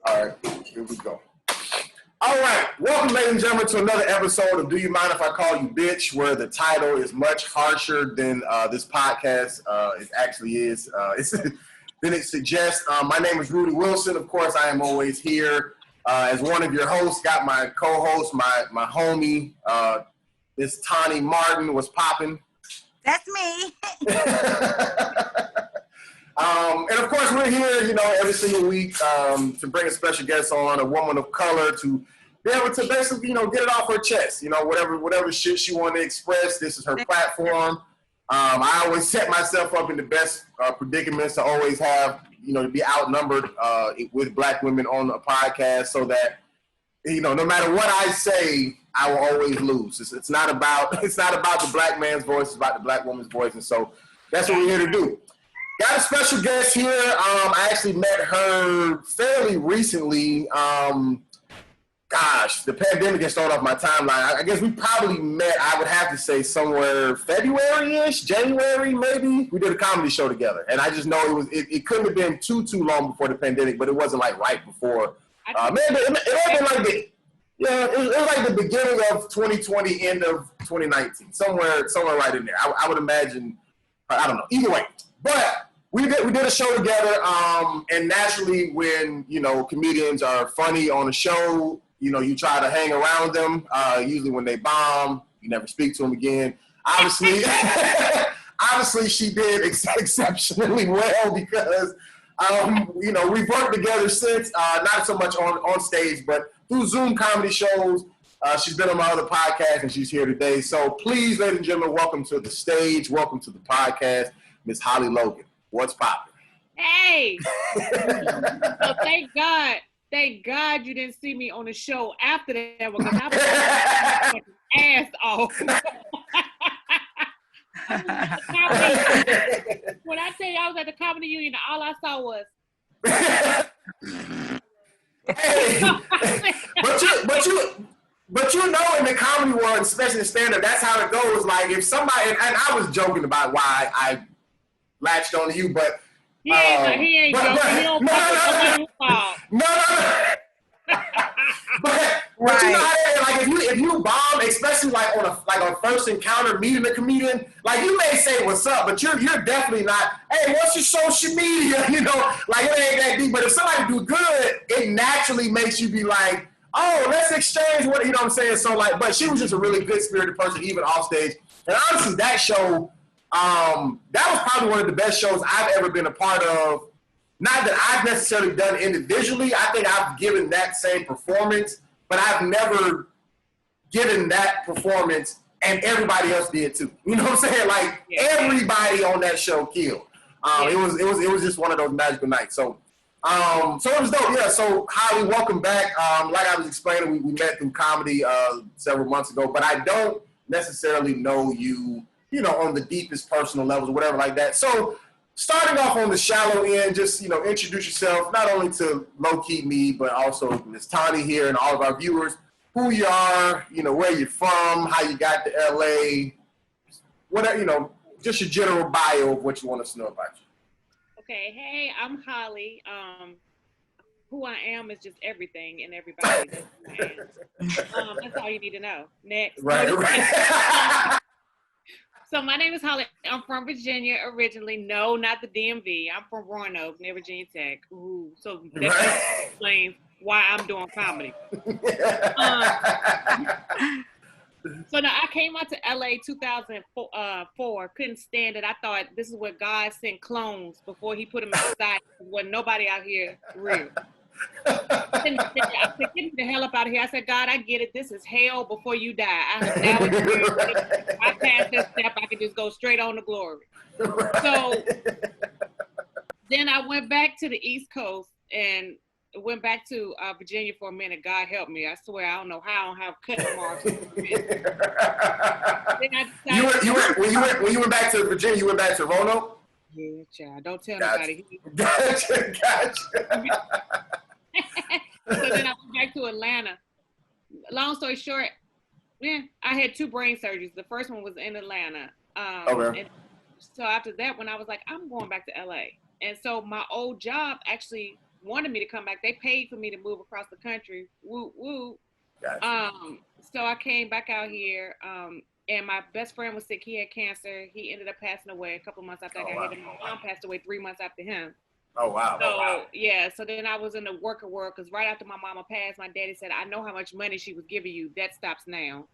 All right, here we go. All right, welcome, ladies and gentlemen, to another episode of Do You Mind If I Call You Bitch, where the title is much harsher than this podcast it actually is. Than it suggests. My name is Rudy Wilson. Of course, I am always here as one of your hosts. Got my co-host, my homie, Miss Tani Martin. Was popping. That's me. And of course, we're here, every single week to bring a special guest on, a woman of color, to be able to basically, get it off her chest. Whatever shit she wanted to express. This is her platform. I always set myself up in the best predicaments to always have, to be outnumbered with black women on a podcast, so that, no matter what I say, I will always lose. It's not about the black man's voice. It's about the black woman's voice, and so that's what we're here to do. Got a special guest here. I actually met her fairly recently. The pandemic has thrown off my timeline. I guess we probably met, I would have to say, somewhere February-ish, January maybe. We did a comedy show together. And I just know it couldn't have been too long before the pandemic, but it wasn't like right before. It was like the beginning of 2020, end of 2019, somewhere right in there. I would imagine, I don't know, either way. But we did a show together, and naturally when, comedians are funny on a show, you try to hang around them. Usually when they bomb, you never speak to them again. Obviously, she did exceptionally well because, we've worked together since, not so much on stage, but through Zoom comedy shows. She's been on my other podcast, and she's here today. So please, ladies and gentlemen, welcome to the stage. Welcome to the podcast, Miss Holly Logan. What's poppin'? Hey! So thank God you didn't see me on the show after that one, because I was ass off. When I tell you I was at the Comedy Union, all I saw was. Hey, but in the comedy world, especially in stand-up, that's how it goes. Like if somebody, and I was joking about why I latched on to you, but he ain't joking. He don't No. But right. You know how like if you bomb, especially like on a first encounter meeting a comedian, like you may say what's up, but you're definitely not, hey, what's your social media? Like it ain't that deep. But if somebody do good, it naturally makes you be like, oh, let's exchange what I'm saying. So like, but she was just a really good spirited person, even off stage. And honestly, that show, that was probably one of the best shows I've ever been a part of. Not that I've necessarily done individually. I think I've given that same performance, but I've never given that performance and everybody else did too. You know what I'm saying? Like everybody on that show killed. It was just one of those magical nights. So it was dope. Yeah. So Holly, welcome back. Like I was explaining, we met through comedy several months ago, but I don't necessarily know you, on the deepest personal levels or whatever like that. So starting off on the shallow end, just, introduce yourself, not only to low-key me, but also Ms. Tani here and all of our viewers, who you are, where you're from, how you got to LA, whatever, just your general bio of what you want us to know about you. Okay, hey, I'm Holly. Who I am is just everything and everybody. That's all you need to know. Next. Right. So my name is Holly. I'm from Virginia originally. No, not the DMV. I'm from Roanoke, near Virginia Tech. Ooh, so that explains why I'm doing comedy. So now I came out to LA 2004. Couldn't stand it. I thought this is where God sent clones before he put them inside. There wasn't nobody out here real. I said, get the hell up out of here. I said, God, I get it. This is hell before you die. I passed that step. I could just go straight on to glory. So then I went back to the East Coast and went back to Virginia for a minute. God help me. I swear, I don't know how I don't have cut marks. When you went back to Virginia, you went back to Roanoke? Yeah, child. Don't tell nobody. Gotcha. So then I went back to Atlanta. Long story short, I had 2 brain surgeries. The first one was in Atlanta. Okay. And so after that, when I was like, I'm going back to LA. And so my old job actually wanted me to come back. They paid for me to move across the country. Woo woo. Gotcha. So I came back out here. And my best friend was sick. He had cancer. He ended up passing away a couple months after I got hit. And my mom passed away 3 months after him. Oh, wow. So, yeah. So then I was in the worker world because right after my mama passed, my daddy said, I know how much money she was giving you. That stops now.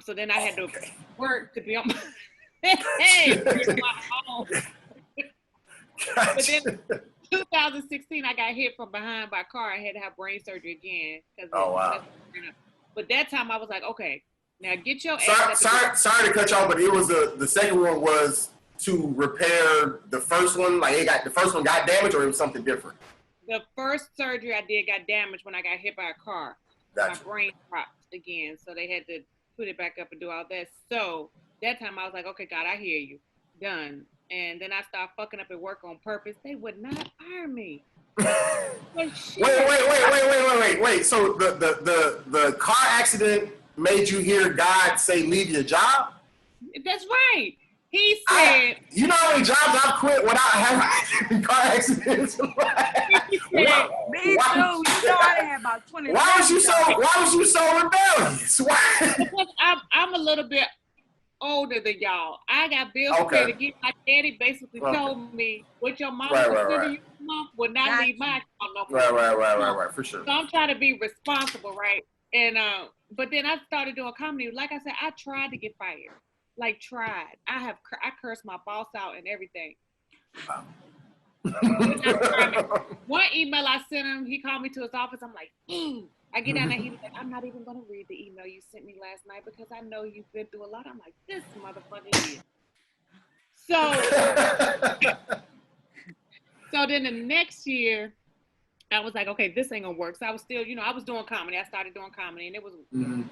So then I had to work to be on my, my own. But then 2016, I got hit from behind by a car. I had to have brain surgery again. Oh, wow. But that time I was like, okay. Now get your ass. Sorry to cut you off, but it was the second one was to repair the first one. Like the first one got damaged, or it was something different. The first surgery I did got damaged when I got hit by a car. Gotcha. My brain popped again, so they had to put it back up and do all that. So that time I was like, okay, God, I hear you. Done. And then I started fucking up at work on purpose. They would not fire me. Wait. So the car accident made you hear God say leave your job? That's right. He said, you know how many jobs I've quit without having car accidents? Me too. You know I had about 20. Why was you so rebellious? Why? Because I'm a little bit older than y'all. I got bills to pay to get. My daddy basically told me what your mama was sending you a month would not leave my account no more. Right, for sure. So I'm trying to be responsible, right? And but then I started doing comedy. Like I said, I tried to get fired. Like tried. I cursed my boss out and everything. Wow. One email I sent him, he called me to his office. I'm like, I get down there, he was like, I'm not even gonna read the email you sent me last night because I know you've been through a lot. I'm like, this motherfucker is. So then the next year, I was like, okay, this ain't gonna work. So I was still, I was doing comedy. I started doing comedy and it was fun.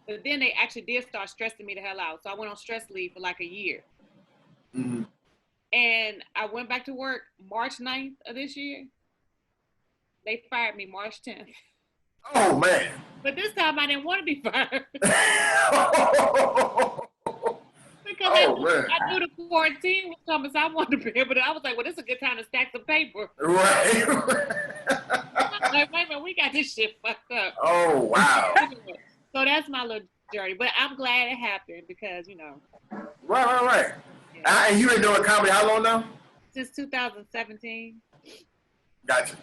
But then they actually did start stressing me the hell out. So I went on stress leave for like a year. Mm-hmm. And I went back to work March 9th of this year. They fired me March 10th. Oh, man. But this time I didn't want to be fired. Because I knew the quarantine was coming, so I wanted to be able to. I was like, well, this is a good time to stack some paper. Right. Like, wait a minute, we got this shit fucked up. Oh, wow. So that's my little journey. But I'm glad it happened because, Right. Yeah. And you've been doing comedy how long now? Since 2017. Gotcha.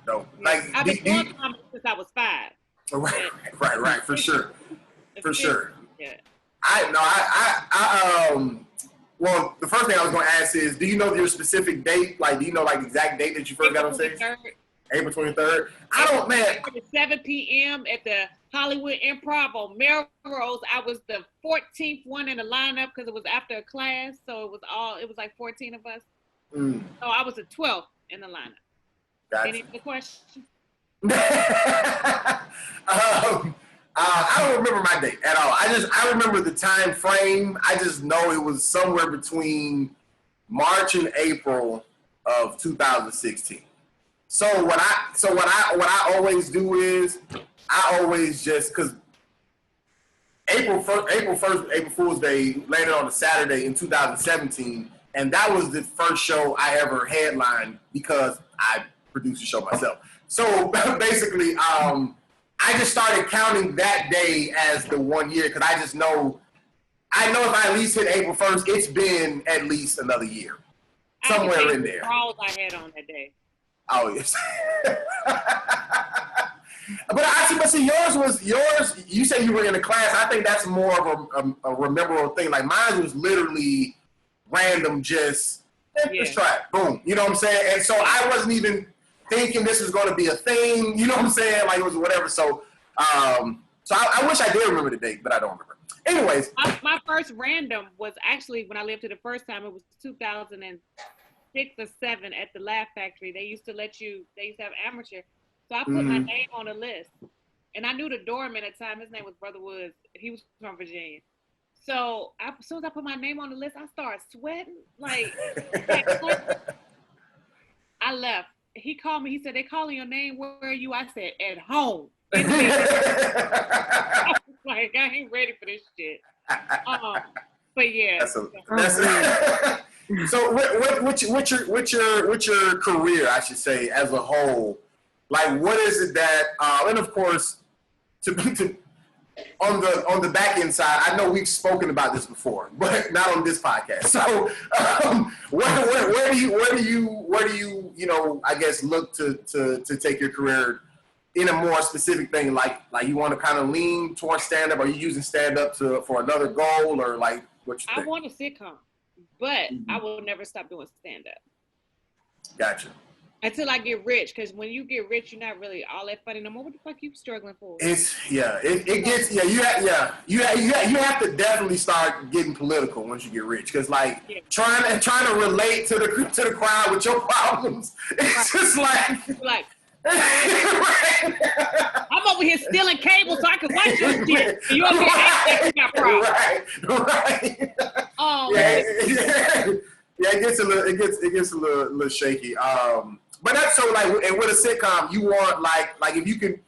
No. Yeah. Like, I've been doing comedy since I was 5. Right. For sure. Yeah. Well, the first thing I was going to ask is, do you know your specific date? Like, do you know, like, the exact date that you first got on stage? April 23rd. I don't, man. At 7 p.m. at the Hollywood Improv on Melrose. I was the 14th one in the lineup because it was after a class. So it was like 14 of us. So I was the 12th in the lineup. Gotcha. Any other questions? I don't remember my date at all. I remember the time frame. I just know it was somewhere between March and April of 2016. So what I always do is I always just, because April Fool's Day landed on a Saturday in 2017, and that was the first show I ever headlined because I produced the show myself. So basically, I just started counting that day as the 1 year because I know if I at least hit April 1st, it's been at least another year, somewhere in there. All I had on that day. Oh yes. But see, yours. You said you were in a class. I think that's more of a memorable thing. Like mine was literally random. Just let's try it. Boom. You know what I'm saying? And so I wasn't even thinking this was going to be a thing. You know what I'm saying? Like it was whatever. So I wish I did remember the date, but I don't remember. Anyways, my first random was actually when I lived here the first time. It was 2006 or 7 at the Laugh Factory. They used to have amateur. So I put my name on the list. And I knew the doorman at the time. His name was Brother Woods. He was from Virginia. So as soon as I put my name on the list, I started sweating. Like, I left. He called me. He said, they calling your name. Where are you? I said, at home. I was like, I ain't ready for this shit. But yeah. So what's your career, I should say, as a whole? Like, what is it that, and of course, on the back end side, I know we've spoken about this before, but not on this podcast. So, where do you I guess look to take your career in a more specific thing? Like you want to kind of lean towards stand up? Are you using stand up for another goal, or like what you think? I want a sitcom, but I will never stop doing stand up. Gotcha. Until I get rich, because when you get rich, you're not really all that funny no more. What the fuck you struggling for? You have to definitely start getting political once you get rich, because trying to relate to the crowd with your problems, it's just like I'm over here stealing cable so I can watch your shit. And you over here acting like you got problems. Right. It gets a little shaky. But that's so and with a sitcom, you want like if you could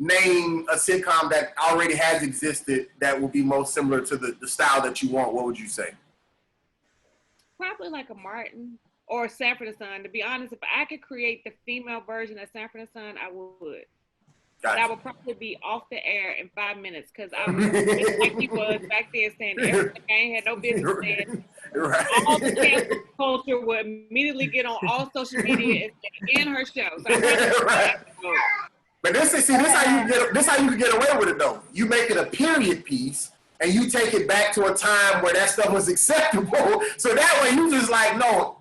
name a sitcom that already has existed that will be most similar to the style that you want, what would you say? Probably like a Martin or Sanford and Son. To be honest, if I could create the female version of Sanford and Son, I would. Gotcha. That would probably be off the air in 5 minutes, because I was like he was back there saying everything I ain't had no business saying. Right. All the cancel culture would immediately get on all social media and end her show. So right. But this how you can get away with it though. You make it a period piece and you take it back to a time where that stuff was acceptable. So that way you just like, no,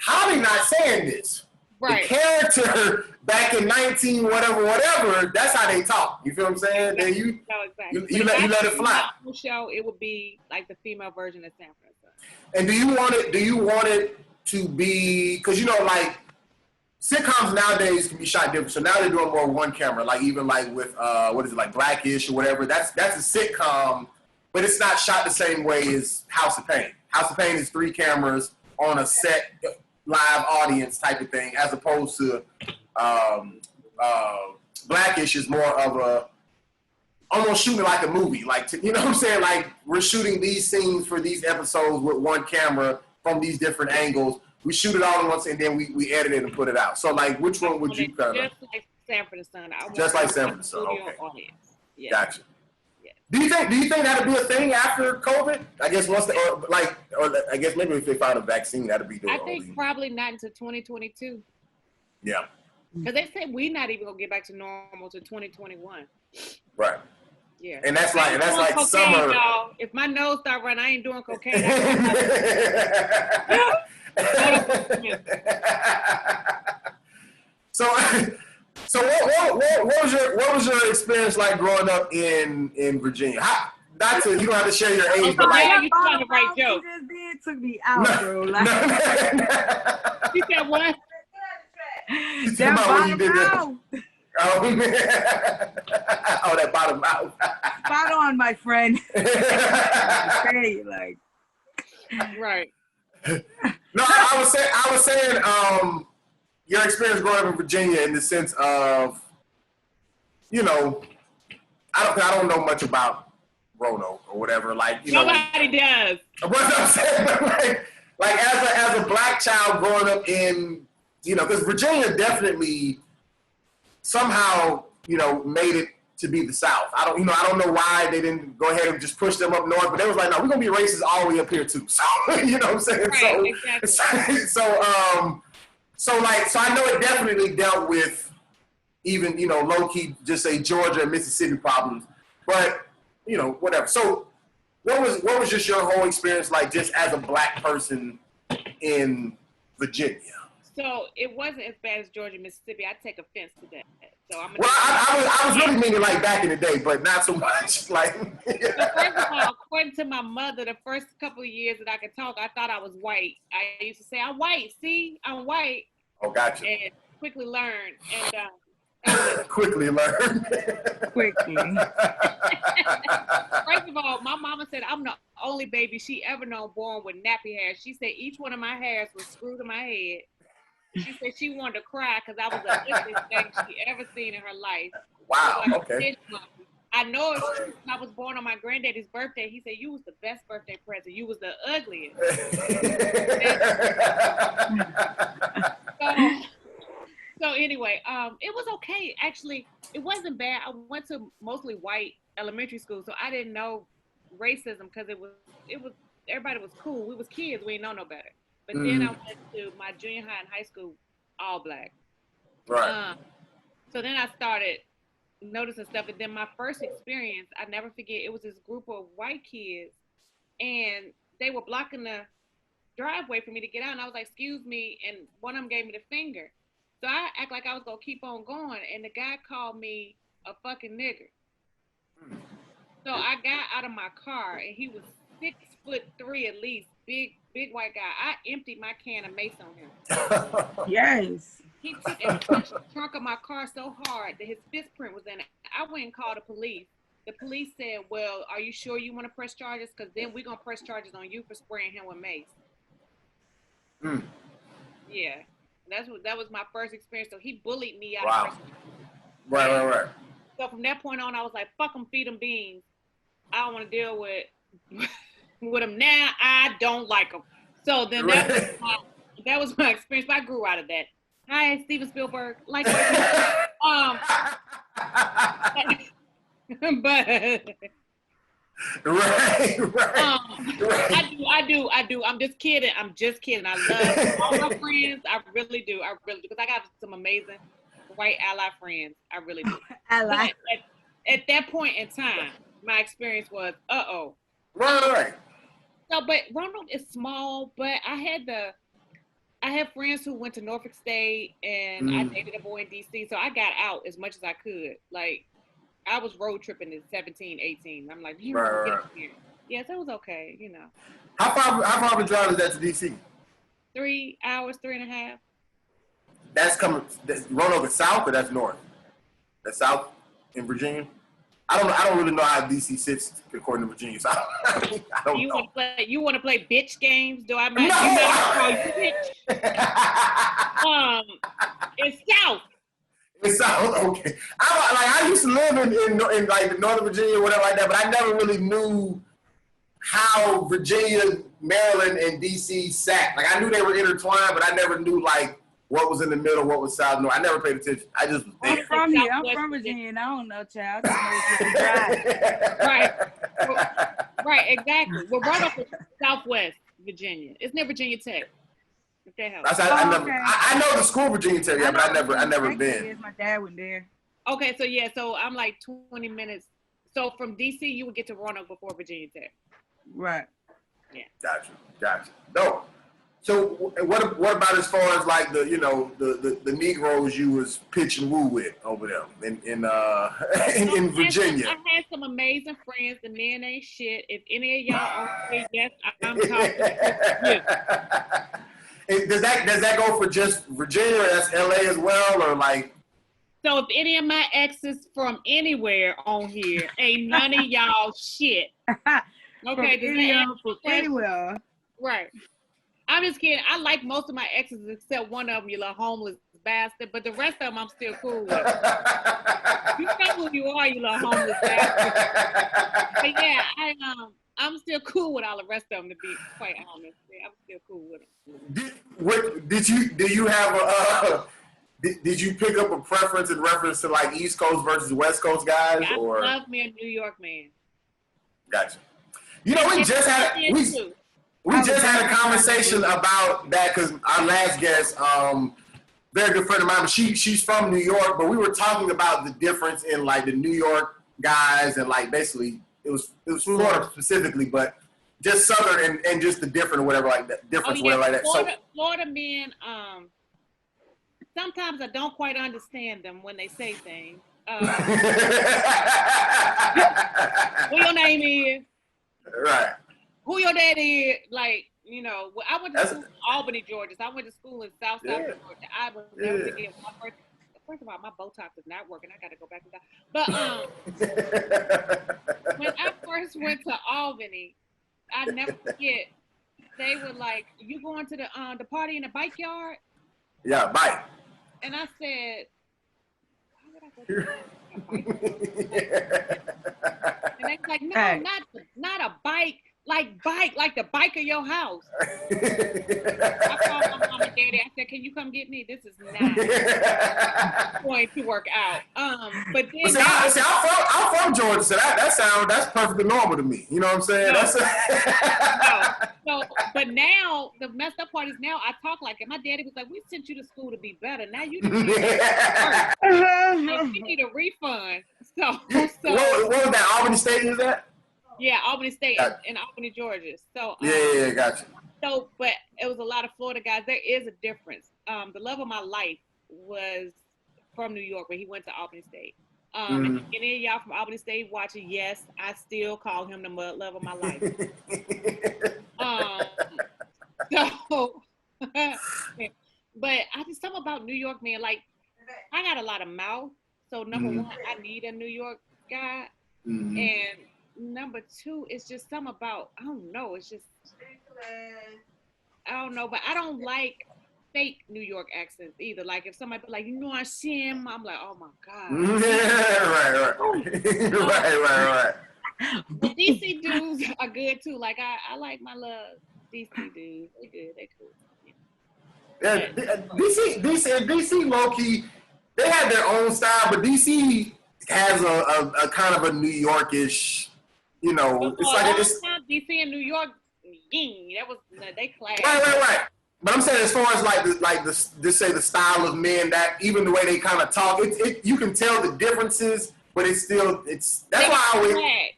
Holly not saying this. Right. The character back in 19 whatever, that's how they talk. You feel what I'm saying? Exactly. Then you let it fly. Show it would be like the female version of Sanford. And do you want it to be, because like sitcoms nowadays can be shot different. So now they're doing more one camera, like even like with what is it, like Blackish or whatever. That's a sitcom, but it's not shot the same way as House of Pain. House of Pain is 3 cameras on a set, live audience type of thing, as opposed to Blackish is more of a almost shooting like a movie, like you know what I'm saying? Like we're shooting these scenes for these episodes with one camera from these different angles. We shoot it all at once and then we edit it and put it out. So like, which one would you kind of? Just like Sanford and Son. Just like Sanford and Son. Okay. Audience. Yeah. Gotcha. Yeah. Do you think that'd be a thing after COVID? I guess or I guess maybe if they found a vaccine, that'd be doing. I think probably not until 2022. Yeah. Because they said we're not even gonna get back to normal to 2021. Right. Yeah. And that's like cocaine, summer. Y'all. If my nose start running, I ain't doing cocaine. So what was your experience like growing up in Virginia? You don't have to share your age, but like you trying to write jokes. It took me out, bro. Like, You said what? That bottom out. Oh, man. Oh, that bottom out. Spot on, my friend. Hey, like. Right. No, I was saying, your experience growing up in Virginia in the sense of, I don't know much about Rono or whatever. Like, nobody does. What I'm saying, like as a black child growing up in, because Virginia definitely somehow, made it to be the South. I don't know why they didn't go ahead and just push them up north, but they was like, no, we're gonna be racist all the way up here too. So you know what I'm saying? Right, exactly. So I know it definitely dealt with even, low key just say Georgia and Mississippi problems, but whatever. So what was just your whole experience like just as a black person in Virginia? So it wasn't as bad as Georgia, Mississippi. I take offense to that. So I was really meaning like back in the day, but not so much. Like, so first of all, according to my mother, the first couple of years that I could talk, I thought I was white. I used to say, "I'm white. See, I'm white." Oh, gotcha. And quickly learned. And quickly learned. Quickly. First of all, my mama said I'm the only baby she ever known born with nappy hair. She said each one of my hairs was screwed to my head. She said she wanted to cry because I was the ugliest thing she ever seen in her life. Wow, like okay. I know it's true. I was born on my granddaddy's birthday. He said, you was the best birthday present. You was the ugliest. So anyway, it was okay. Actually, it wasn't bad. I went to mostly white elementary school, so I didn't know racism because it was everybody was cool. We was kids. We didn't know no better. But then I went to my junior high and high school, all black. Right. So then I started noticing stuff. And then my first experience, I never forget, it was this group of white kids and they were blocking the driveway for me to get out. And I was like, excuse me. And one of them gave me the finger. So I act like I was going to keep on going. And the guy called me a fucking nigger. So I got out of my car and he was 6'3" at least, big white guy. I emptied my can of mace on him. Yes. He took and punched the trunk of my car so hard that his fist print was in it. I went and called the police. The police said, well, are you sure you want to press charges? Because then we're going to press charges on you for spraying him with mace. Yeah. That was my first experience. So he bullied me out of prison. Right. So from that point on, I was like, fuck them, feed them beans. I don't want to deal with them now. I don't like them. So then that was my experience. But I grew out of that. Hi, Steven Spielberg. Like, but right. I do. I'm just kidding. I love all my friends. I really do. Because I got some amazing white ally friends. I really do. Ally. At that point in time, my experience was, Right. So, but Roanoke is small, but I had friends who went to Norfolk State, and I dated a boy in D.C., so I got out as much as I could. Like, I was road tripping at 17, 18. I'm like, get up here. Yes, it was okay, you know. How far of a drive is that to D.C.? 3 hours, 3.5. That's Roanoke is south or that's north? That's south in Virginia? I don't really know how DC sits according to Virginia. So I don't know. You want to play bitch games? Do I mind? No! You it's south. It's south. Okay. I used to live in like Northern Virginia, whatever like that, but I never really knew how Virginia, Maryland, and DC sat. Like I knew they were intertwined, but I never knew like what was in the middle, what was south. No, I never paid attention. I just was there. I'm from here. I'm from Virginia, and I don't know, child. Right, exactly. We're right up in Southwest Virginia. It's near Virginia Tech. What the hell? I know the school Virginia Tech, yeah, but I never been. My dad went there. Okay, so I'm like 20 minutes. So from DC, you would get to Roanoke before Virginia Tech. Right. Yeah. Gotcha. No. So what about as far as like the Negroes you was pitch and woo with over there in Virginia? I had some amazing friends. The men ain't shit. If any of y'all are say yes, I'm talking to you. Does that go for just Virginia or that's LA as well or like? So if any of my exes from anywhere on here ain't none of y'all shit. Okay, from anywhere. Right. I'm just kidding. I like most of my exes except one of them, you little homeless bastard. But the rest of them, I'm still cool with. You know who you are, you little homeless bastard. But yeah, I'm still cool with all the rest of them, to be quite honest. Yeah, I'm still cool with them. Did you pick up a preference in reference to like East Coast versus West Coast guys? I love me a New York man. Gotcha. You know, we just had a conversation about that because our last guest, very good friend of mine, but she's from New York, but we were talking about the difference in like the New York guys and like basically it was Florida specifically, but just Southern and just the different or whatever like that whatever like that. Florida men, sometimes I don't quite understand them when they say things. What your name is? Right. Who your daddy is? Like, you know, I went to school in Albany, Georgia. So I went to school in South Georgia. I was never forget my first of all, my Botox is not working. I got to go back to that. But when I first went to Albany, I never forget. They were like, "You going to the party in the bike yard?" Yeah, bike. And I said, "Why would I go to the bike yard?" And they was like, no, not a bike. Like the bike of your house. I called my mom and daddy. I said, "Can you come get me? This is not going to work out." But then I'm from Georgia, so that's perfectly normal to me. You know what I'm saying? No. But now the messed up part is now I talk like it. My daddy was like, "We sent you to school to be better. Now you need you need a refund." So what was that? Albany State is that? Yeah, Albany State in Albany, Georgia. So yeah, gotcha. So, but it was a lot of Florida guys. There is a difference. The love of my life was from New York, but he went to Albany State. And any of y'all from Albany State watching, yes, I still call him the love of my life. So, but I just something about New York, man. Like, I got a lot of mouth. So number one, I need a New York guy, and number two, it's just something about, I don't know, it's just, I don't know, but I don't like fake New York accents either. Like if somebody be like, you know what I'm I'm like, oh my God. Right. The DC dudes are good too. Like I like my love DC dudes. They good, they cool. Yeah, DC low-key, they have their own style, but DC has a kind of a New Yorkish, you know, it's like it's DC and New York, that was they clash. Right. But I'm saying as far as just say the style of men, that even the way they kind of talk, you can tell the differences, but that's why I always right.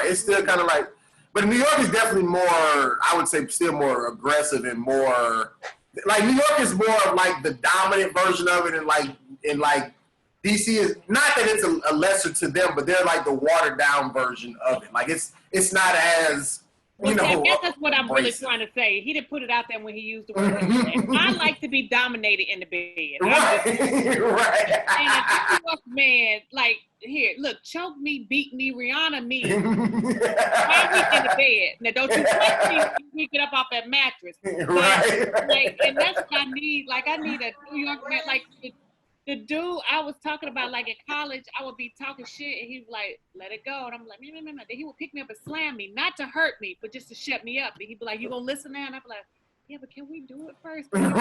It's still kind of like, but New York is definitely more, I would say, still more aggressive and more like New York is more of like the dominant version of it, and like DC is not that it's a lesser to them, but they're like the watered down version of it. Like it's not as that's what I'm really trying to say. He didn't put it out there when he used the word. I like to be dominated in the bed. Right. And man, like here, look, choke me, beat me, Rihanna me. Why we in the bed? Now don't you touch me when we get up off that mattress. Right. Like, and that's what I need. Like I need a New York man. Like the dude I was talking about, like in college, I would be talking shit, and he'd be like, "Let it go," and I'm like, "No." Then he would pick me up and slam me, not to hurt me, but just to shut me up. And he'd be like, "You gonna listen now?" And I'd be like, "Yeah, but can we do it first?" That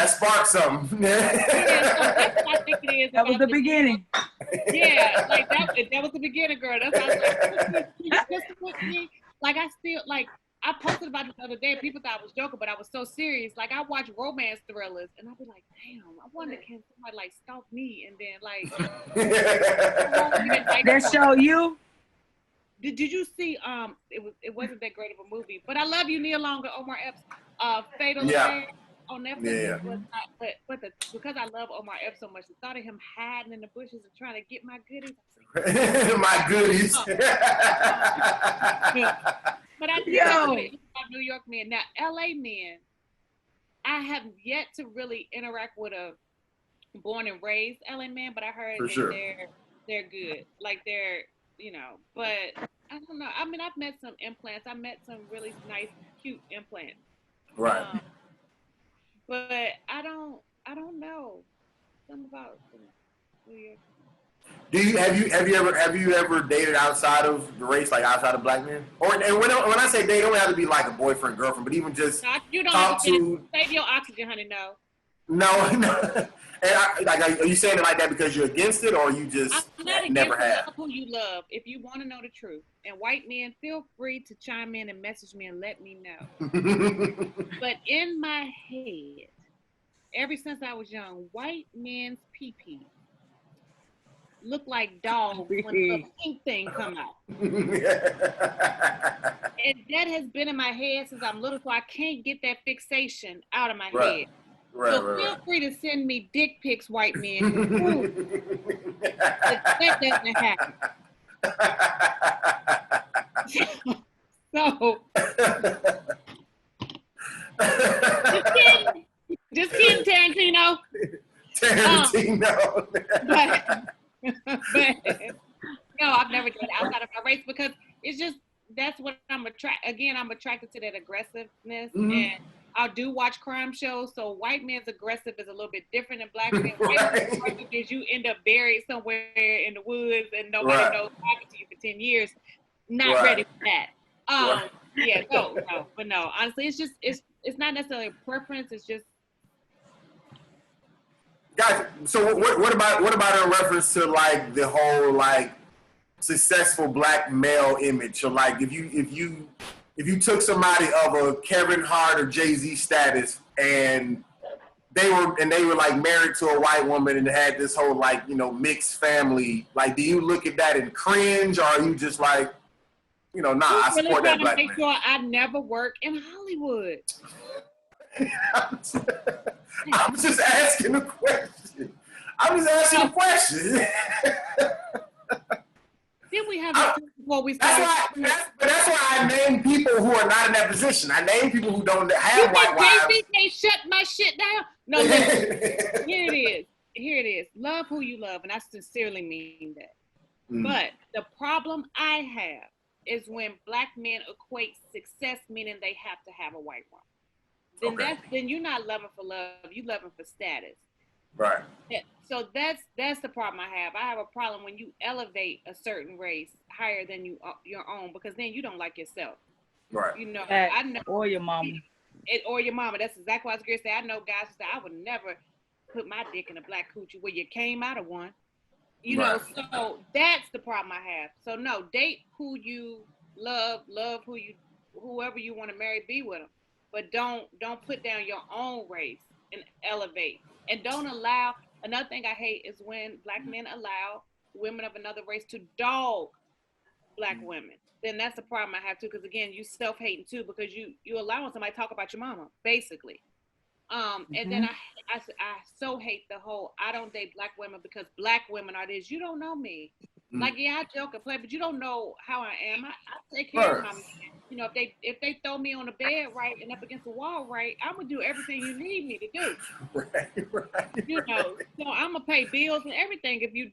sparked something. That's what I think it is. That was the beginning. Yeah, like that was the beginning, girl. That's how I was like, "You listen with me?" Like I still like. I posted about this the other day. People thought I was joking, but I was so serious. Like I watch romance thrillers, and I'll be like, "Damn, I wonder can somebody like stalk me?" And then like, that show you. Did you see? It wasn't that great of a movie, but I love you, Neil Long and Omar Epps. Fatal Affair on Netflix. Yeah. But because I love Omar Epps so much, the thought of him hiding in the bushes and trying to get my goodies. My goodies. But I think about New York men. Now, LA men, I have yet to really interact with a born and raised LA man, but I heard they're good. Like they're, but I don't know. I mean, I've met some implants. I met some really nice, cute implants. Right. But I don't know. Something about New York. Have you ever dated outside of the race, like outside of black men? And when I say date, it don't have to be like a boyfriend, girlfriend, but even just you don't have to save your oxygen, honey. No. And are you saying it like that because you're against it, or you just never have? Love who you love. If you want to know the truth, and white men, feel free to chime in and message me and let me know. But in my head, ever since I was young, white men's pee-pee look like dogs when the pink thing come out. And that has been in my head since I'm little, so I can't get that fixation out of my head. So feel free to send me dick pics, white men. That doesn't happen. So just kidding, Tarantino. But no, I've never done outside of my race because it's just that's what I'm attracted to, that aggressiveness, and do watch crime shows. So white man's aggressive is a little bit different than black man. White man's aggressive is you end up buried somewhere in the woods and nobody knows what happened to you for 10 years. Not ready for that. Yeah, no. Honestly, it's not necessarily a preference. It's just. Guys, so what about in reference to like the whole like successful black male image? So like if you took somebody of a Kevin Hart or Jay-Z status and they were like married to a white woman and had this whole like, you know, mixed family, like do you look at that and cringe, or are you just like, you know, nah, I support that black man? Make sure I never work in Hollywood. I'm just asking a question. Then we have before we start. That's why I name people who are not in that position. I name people who don't have white wives. Jay-Z can't shut my shit down. No, listen, here it is. Love who you love, and I sincerely mean that. But the problem I have is when black men equate success meaning they have to have a white woman. Then you're not loving for love, you loving for status. Right. Yeah, so that's the problem I have. I have a problem when you elevate a certain race higher than your own, because then you don't like yourself. Right. You know, I know. Or your mama. Or your mama. That's exactly what I was going to say. I know guys who say, I would never put my dick in a black coochie. Well, you came out of one. You know, so that's the problem I have. So no, date who you love whoever you want to marry, be with them. But don't put down your own race and elevate. And don't allow, another thing I hate is when black men allow women of another race to dog black women. Then that's the problem I have too, because again, you self-hating too, because you allowing somebody to talk about your mama, basically. And then I so hate the whole, I don't date black women because black women are this. You don't know me. Like, yeah, I joke and play, but you don't know how I am. I take care of my man. You know, if they throw me on the bed right and up against the wall right, I'm gonna do everything you need me to do. You know, so I'm gonna pay bills and everything if you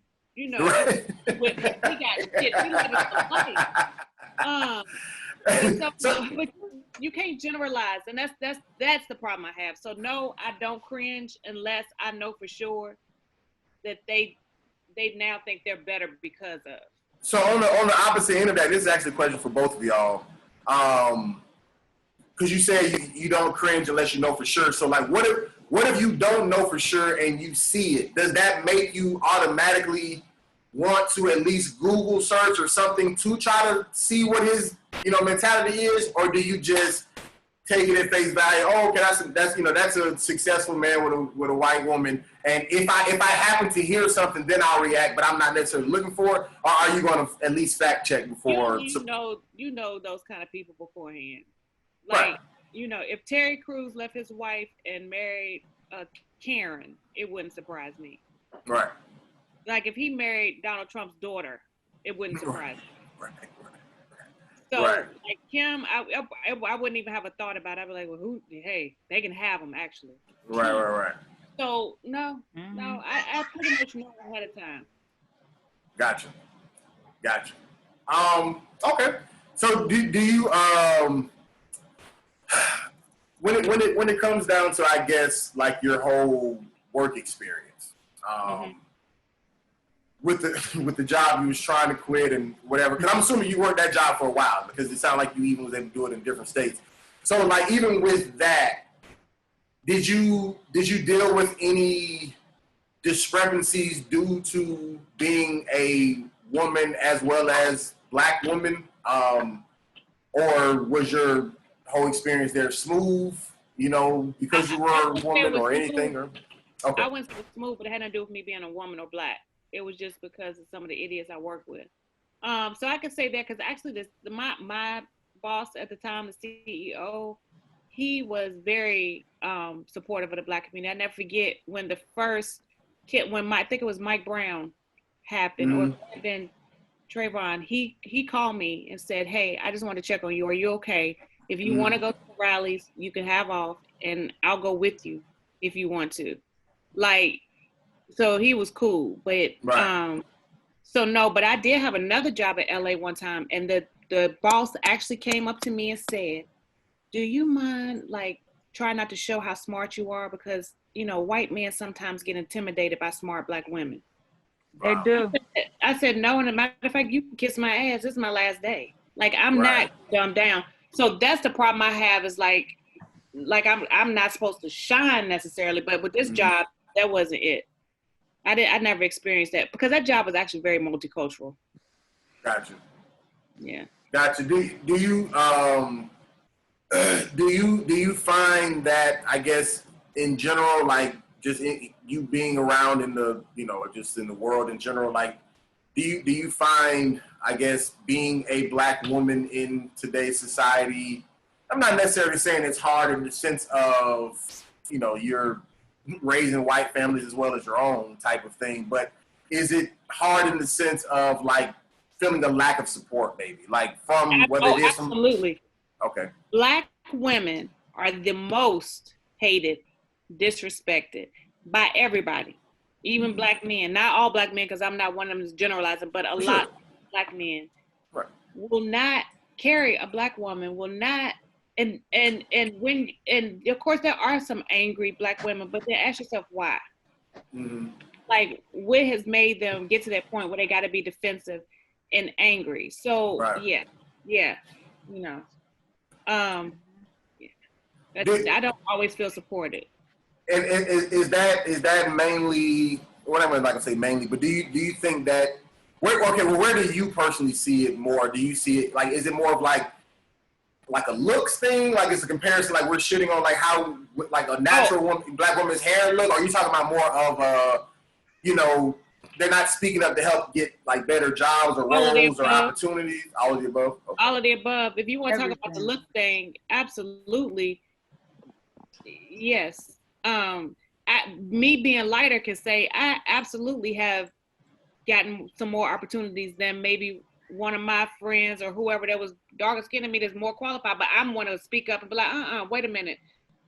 know, we got shit. We live in life. But you can't generalize, and that's the problem I have. So no, I don't cringe unless I know for sure that they now think they're better because of. So on the opposite end of that, this is actually a question for both of y'all. Because you say you don't cringe unless you know for sure. So like, what if you don't know for sure and you see it? Does that make you automatically want to at least Google search or something to try to see what his, you know, mentality is, or do you just take it at face value? Oh, okay, that's a successful man with a white woman, and if I happen to hear something, then I'll react, but I'm not necessarily looking for it. Or are you going to at least fact check before? You know those kind of people beforehand. Like, you know, if Terry Crews left his wife and married Karen, it wouldn't surprise me. Right. Like if he married Donald Trump's daughter, it wouldn't surprise me. Right. So like Kim, I wouldn't even have a thought about it. I'd be like, well, hey, they can have him actually. Right. So no, I pretty much know ahead of time. Gotcha. Okay. So do you when it comes down to, I guess, like your whole work experience, with the job you was trying to quit and whatever, because I'm assuming you worked that job for a while, because it sounded like you even was able to do it in different states. So like even with that, did you deal with any discrepancies due to being a woman as well as black woman, or was your whole experience there smooth, you know, because you were a woman or anything? Smooth. Or okay. I wouldn't say smooth, but it had nothing to do with me being a woman or black. It was just because of some of the idiots I worked with. So I could say that because actually my boss at the time, the CEO, he was very supportive of the black community. I never forget when the first kid, I think it was Mike Brown happened, or then Trayvon, he called me and said, hey, I just want to check on you. Are you okay? If you want to go to the rallies, you can have off and I'll go with you if you want to. Like, so he was cool, but so no, but I did have another job at LA one time, and the boss actually came up to me and said, do you mind like try not to show how smart you are because, white men sometimes get intimidated by smart Black women. They do. I said, no, and as a matter of fact, you can kiss my ass. This is my last day. Like, I'm Right. not dumbed down. So that's the problem I have is like I'm not supposed to shine necessarily, but with this job, that wasn't it. I never experienced that because that job was actually very multicultural. Gotcha. Yeah. Gotcha. Do you do you find that, I guess, in general, like just you being around in the, just in the world in general, like do you find, I guess, being a Black woman in today's society, I'm not necessarily saying it's hard in the sense of, you're raising white families as well as your own type of thing, but is it hard in the sense of like feeling a lack of support, maybe, like from whether it is from... Absolutely. Okay. Black women are the most hated, disrespected by everybody, even Black men. Not all Black men, because I'm not one of them generalizing, but a lot of Black men will not carry a Black woman, will not. And of course there are some angry Black women, but then ask yourself why. Like, what has made them get to that point where they got to be defensive and angry? So yeah, I don't always feel supported. And is that mainly, what am I not gonna say mainly, but do you think that where do you personally see it more? Do you see it like, is it more of like a looks thing? Like it's a comparison, like we're shitting on like how like a natural woman, Black woman's hair look? Or are you talking about more of they're not speaking up to help get like better jobs or roles or opportunities? All of the above. Okay. All of the above. If you want to talk about the look thing, absolutely, yes. Me being lighter can say I absolutely have gotten some more opportunities than maybe one of my friends or whoever that was darker skinned than me that's more qualified, but I'm one to speak up and be like, wait a minute.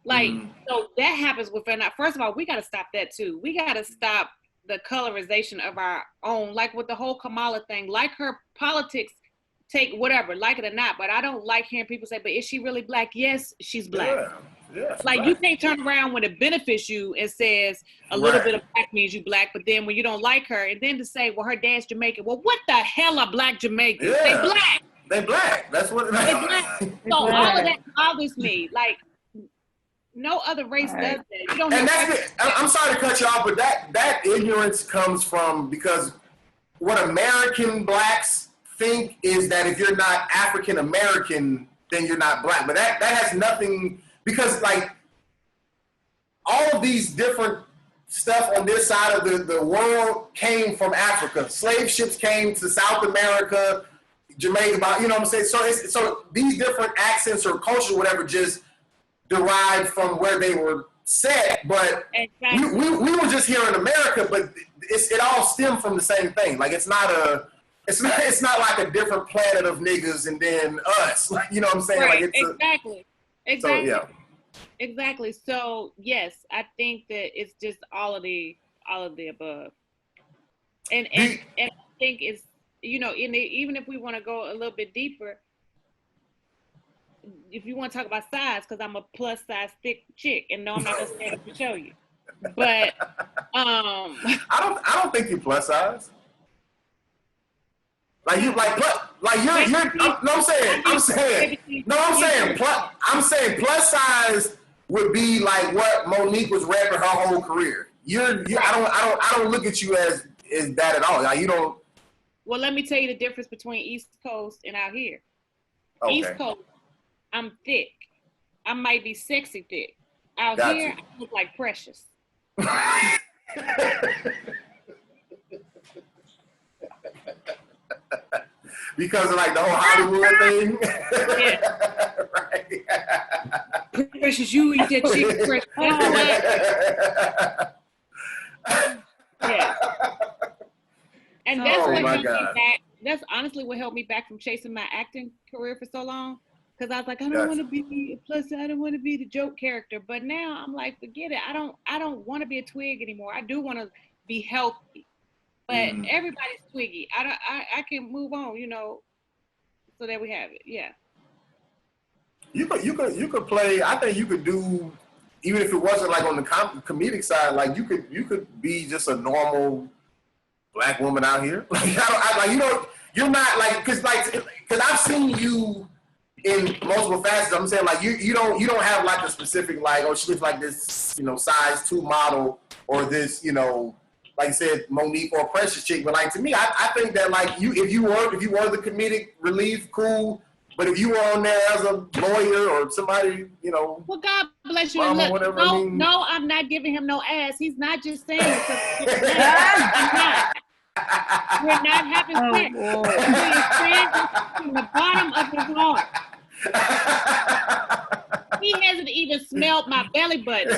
Like, so that happens within that. First of all, we got to stop that too. We got to stop the colorization of our own, like with the whole Kamala thing, like her politics, take whatever, like it or not, but I don't like hearing people say, but is she really Black? Yes, she's Black. Yeah, like Black. You can't turn around when it benefits you and says a little bit of Black means you Black, but then when you don't like her, and then to say, well, her dad's Jamaican. Well, what the hell are Black Jamaicans? Yeah. They Black. They Black. That's what they Black. So all of that bothers me. Like, no other race does that. You don't. And I'm sorry to cut you off, but that ignorance comes from, because what American Blacks think is that if you're not African American, then you're not Black. But that has nothing, because like all of these different stuff on this side of the world came from Africa. Slave ships came to South America, Jamaica, you know what I'm saying? So these different accents or culture, whatever, just derived from where they were set. But we were just here in America, but it all stemmed from the same thing. Like it's not like a different planet of niggas and then us. Like, you know what I'm saying? Right. Like it's exactly. So, yeah. Exactly. So yes, I think that it's just all of the above. And I think it's, even if we want to go a little bit deeper, if you want to talk about size, because I'm a plus size thick chick, and no, I'm not gonna stand up to show you. But I don't think you're plus size. Like you I'm saying plus size would be like what Monique was repping her whole career. I don't look at you as that at all. Like you don't. Well, let me tell you the difference between East Coast and out here. Okay. East Coast, I'm thick. I might be sexy thick. Out here, I look like Precious. Because of like the whole Hollywood thing. Yeah. Right. Precious, you eat that chicken, Precious. Yeah. And that's what held me back. That's honestly what held me back from chasing my acting career for so long. Because I was like, I don't want to be a plus. I don't want to be the joke character. But now I'm like, forget it. I don't want to be a twig anymore. I do want to be healthy. But everybody's twiggy. I can move on, So there we have it. Yeah. You could play. I think you could do, even if it wasn't like on the comedic side. Like you could be just a normal black woman out here. You're not like because I've seen you in multiple facets. I'm saying like you don't have like a specific like, oh, she looks like this size 2 model, or this like I said, Monique or Precious chick. But like to me, I think that like if you were the comedic relief, cool. But if you were on there as a lawyer or somebody, well, God bless you. Look, whatever, no, I'm not giving him no ass. He's not just saying it. I'm not. We're not having sex. He's saying this from the bottom of his heart. He hasn't even smelled my belly button.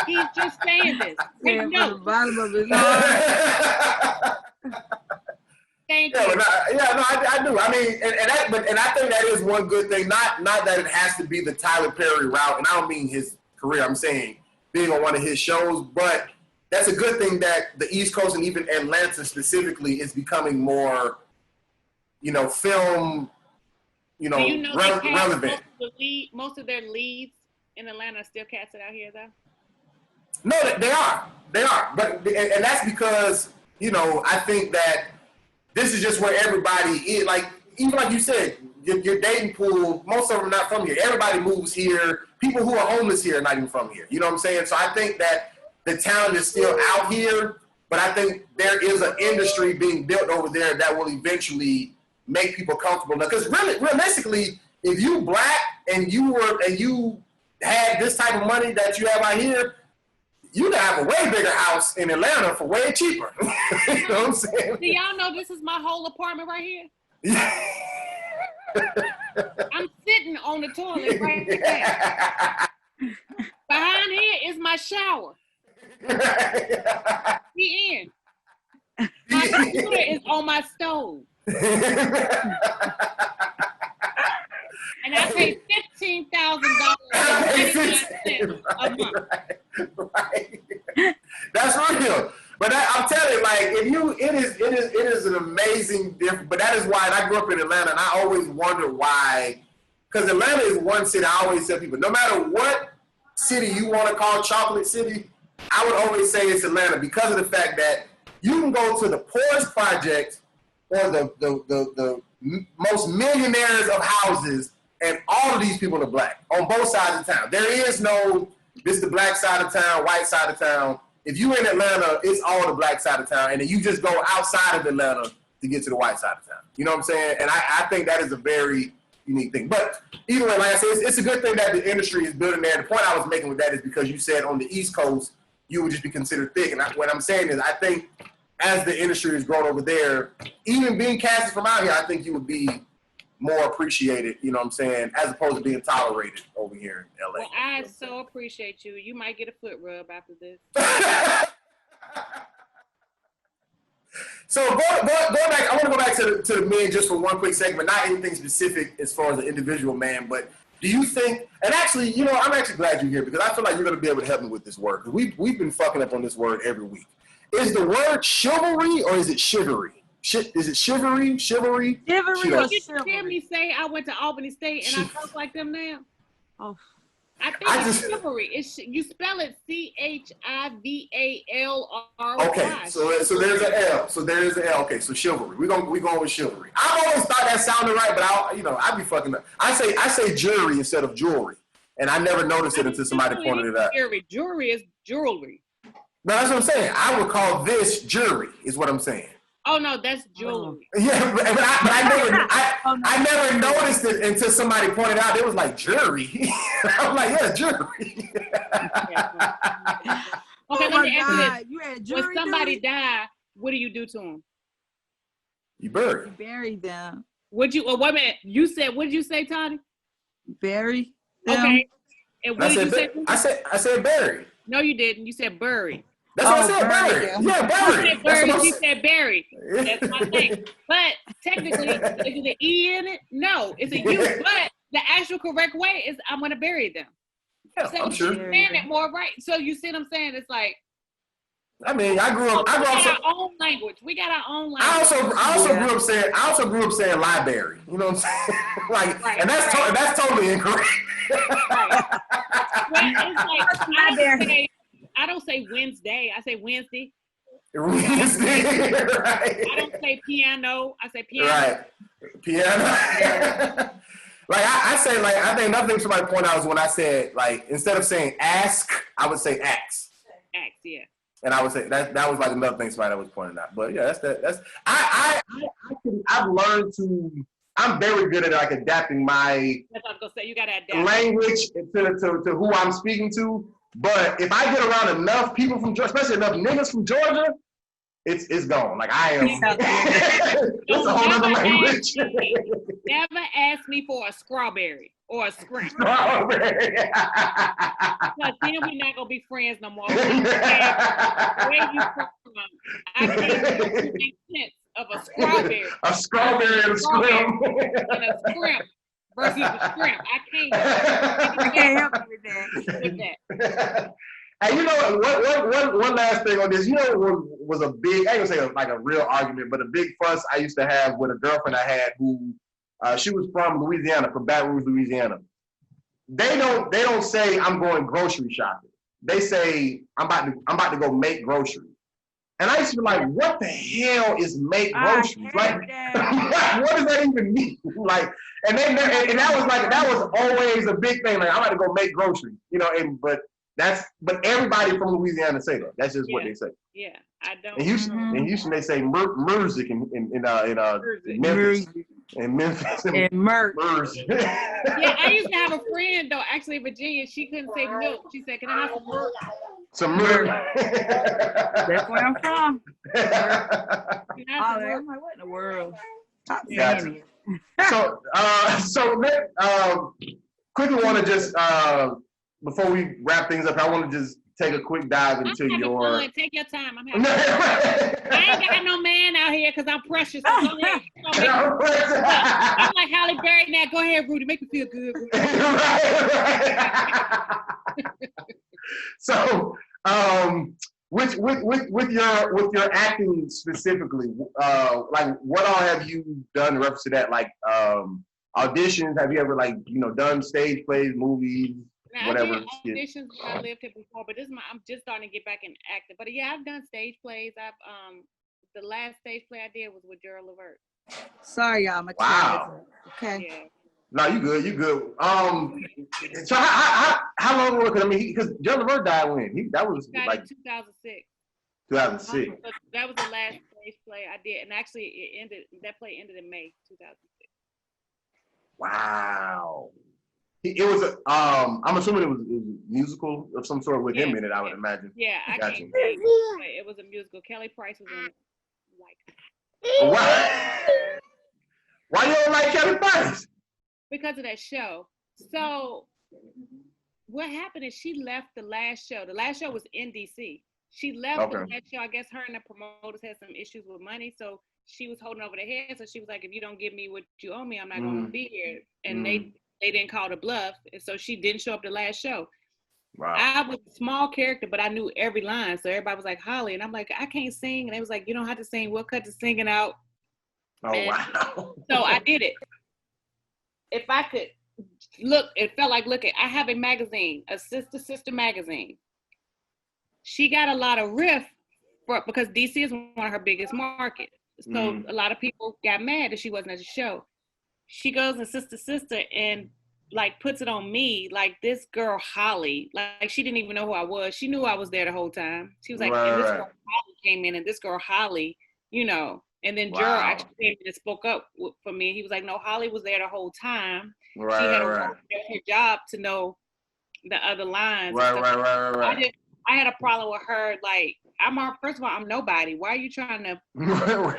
He's just saying this. Take note. The bottom of his heart. Thank you. I do. I mean, and I think that is one good thing. Not that it has to be the Tyler Perry route, and I don't mean his career. I'm saying being on one of his shows, but that's a good thing that the East Coast and even Atlanta specifically is becoming more, film, relevant. Most of their leads in Atlanta are still casted out here, though. No, they are, but and that's because I think that this is just where everybody is. Like even like you said, your dating pool, most of them are not from here. Everybody moves here. People who are homeless here are not even from here. You know what I'm saying? So I think that the talent is still out here, but I think there is an industry being built over there that will eventually make people comfortable. Because realistically, if you black and you had this type of money that you have out here, you could have a way bigger house in Atlanta for way cheaper. You know what I'm saying? Do y'all know this is my whole apartment right here? I'm sitting on the toilet right there. Behind here is my shower. The end. My computer is on my stove. And I pay $15,000 a month. Right. That's real. But I'm telling you, like, it is an amazing difference. But that is why, and I grew up in Atlanta, and I always wonder why. Because Atlanta is one city. I always tell people, no matter what city you want to call Chocolate City, I would always say it's Atlanta because of the fact that you can go to the poorest project or the most millionaires of houses, and all of these people are black on both sides of town. There is no, this is the black side of town, white side of town. If you're in Atlanta, it's all the black side of town, and then you just go outside of Atlanta to get to the white side of town. You know what I'm saying? And I think that is a very unique thing. But either way, like I said, it's a good thing that the industry is building there. The point I was making with that is because you said on the East Coast, you would just be considered thick. And what I'm saying is I think as the industry has grown over there, even being casted from out here, I think you would be more appreciated, you know what I'm saying, as opposed to being tolerated over here in LA. Well, I so appreciate you. You might get a foot rub after this. So going back, I want to go back to the men just for one quick segment, not anything specific as far as the individual man, but do you think, and actually, I'm actually glad you're here because I feel like you're going to be able to help me with this word. We've been fucking up on this word every week. Is the word chivalry or is it chivalry? Is it chivalry? Chivalry? Chivalry or Did you chivalry? hear me say I went to Albany State and I talk like them now? Oh. I think it's chivalry. You spell it CHIVALRY. Okay, so there's an L. So there's an L. Okay, so chivalry. We're going with chivalry. I've always thought that sounded right, but I'd be fucking up. I say jewelry instead of jewelry, and I never noticed it until somebody pointed it out. Jewelry is jewelry. No, that's what I'm saying. I would call this jury, is what I'm saying. Oh no, that's jewelry. Yeah, but I never noticed it until somebody pointed out. It was like jury. I'm like, yeah, jury. Okay, let me ask you this. You had jury when somebody die, what do you do to them? You bury. You bury them. Would you? Well, wait a minute. You said, what did you say, Tony? Bury them. Okay. And what did you say? I said bury. No, you didn't. You said bury. That's what I said, bury. Yeah, bury. You said bury. That's my thing. But technically, is it an E in it? No, it's a U. But the actual correct way is I'm going to bury them. Yeah, so I'm sure. Saying it more right. So you see what I'm saying? It's like, I mean, I grew up. We got our own language. We got our own language. I also grew up saying library. You know what I'm saying? Like, right, and that's totally incorrect. Right. Well, it's like I don't say Wednesday. I say Wednesday. Wednesday, right? I don't say piano. I say piano. Right, piano. Like I say, like I think another thing somebody pointed out is when I said like instead of saying ask, I would say ax. Ax, yeah. And I would say that was like another thing somebody was pointing out. But yeah, I've learned to. I'm very good at like adapting my That's what I was gonna say. You gotta adapt language to who I'm speaking to. But if I get around enough people from Georgia, especially enough niggas from Georgia, it's gone. Like I am. It's a whole other language. Never ask me for a strawberry or a scrimp. Strawberry. Because then we're not gonna be friends no more. Where you from? I can't make sense of a strawberry. A strawberry and a scrimp. And a scrimp versus a scrimp. I can't help you with that. And you know one last thing on this. You know what was a big, I ain't gonna say like a real argument, but a big fuss I used to have with a girlfriend I had who she was from Louisiana, from Baton Rouge, Louisiana. They don't say I'm going grocery shopping. They say I'm about to go make groceries. And I used to be like, what the hell is make groceries? Like, what does that even mean? Like, and that was always a big thing. Like, I'm about to go make groceries, you know. But everybody from Louisiana say that. That's just what they say. Yeah, I don't. In Houston, they say music in Memphis. In Memphis. And Merc. Yeah, I used to have a friend though, actually in Virginia. She couldn't say milk. She said, "Can I have some milk?" Some milk. That's where I'm from. I'm like, what in the world? Gotcha. So quickly want to just before we wrap things up, I want to just take a quick dive into your. Fun. Take your time. I'm having fun. I ain't got no man out here because I'm precious. So go ahead. I'm like Holly Berry now. Go ahead, Rudy. Make me feel good. right. So, with your acting specifically, like what all have you done in reference to that? Like auditions? Have you ever done stage plays, movies? Now, whatever. I did auditions when I lived here before, but I'm just starting to get back in acting. But yeah, I've done stage plays. The last stage play I did was with Gerald Levert. Sorry, y'all. Wow. Okay. Yeah. No, you good. So how long ago? Because because Gerald Levert died when that was like 2006. 2006. So that was the last stage play I did, and actually that play ended in May 2006. Wow. It was I'm assuming it was a musical of some sort with him in it, I would imagine. Yeah, I gotcha. can't say it was a musical. Kelly Price was in it. Why you don't like Kelly Price? Because of that show. So what happened is she left the last show. The last show was in DC. She left the last show. I guess her and the promoters had some issues with money, so she was holding over their head. So she was like, if you don't give me what you owe me, I'm not going to be here. And they didn't call the bluff, and so she didn't show up the last show. Wow. I was a small character, but I knew every line. So everybody was like, Holly, and I'm like, I can't sing. And they was like, you don't have to sing. We'll cut the singing out. Oh, wow. So I did it. If I could look, it felt like looking. I have a magazine, a sister magazine. She got a lot of riff because DC is one of her biggest markets. So a lot of people got mad that she wasn't at the show. She goes and sister and like puts it on me, like this girl Holly, like she didn't even know who I was. She knew I was there the whole time. She was like, and this girl Holly came in, and this girl Holly, and then Gerald actually came in and spoke up for me. He was like, no, Holly was there the whole time. She had her job to know the other lines. Right. I had a problem with her. Like, first of all, I'm nobody. Why are you trying to on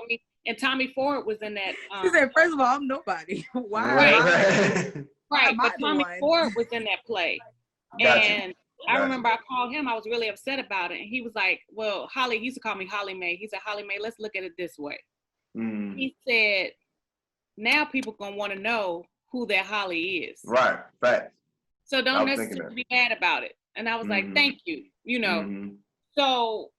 me? And Tommy Ford was in that. She said, first of all, I'm nobody. Why? Right. But Tommy Ford was in that play. And I remember I called him. I was really upset about it. And he was like, well, Holly, he used to call me Holly Mae. He said, Holly Mae, let's look at it this way. He said, now people going to want to know who that Holly is. Right. Facts. So don't necessarily be mad about it. And I was like, thank you, So,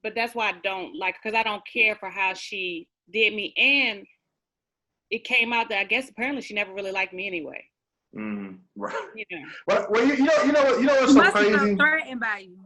but that's why I don't like, because I don't care for how she did me. And it came out that I guess apparently she never really liked me anyway. Right. You know. Well, you know what's so crazy? Must have felt threatened by you.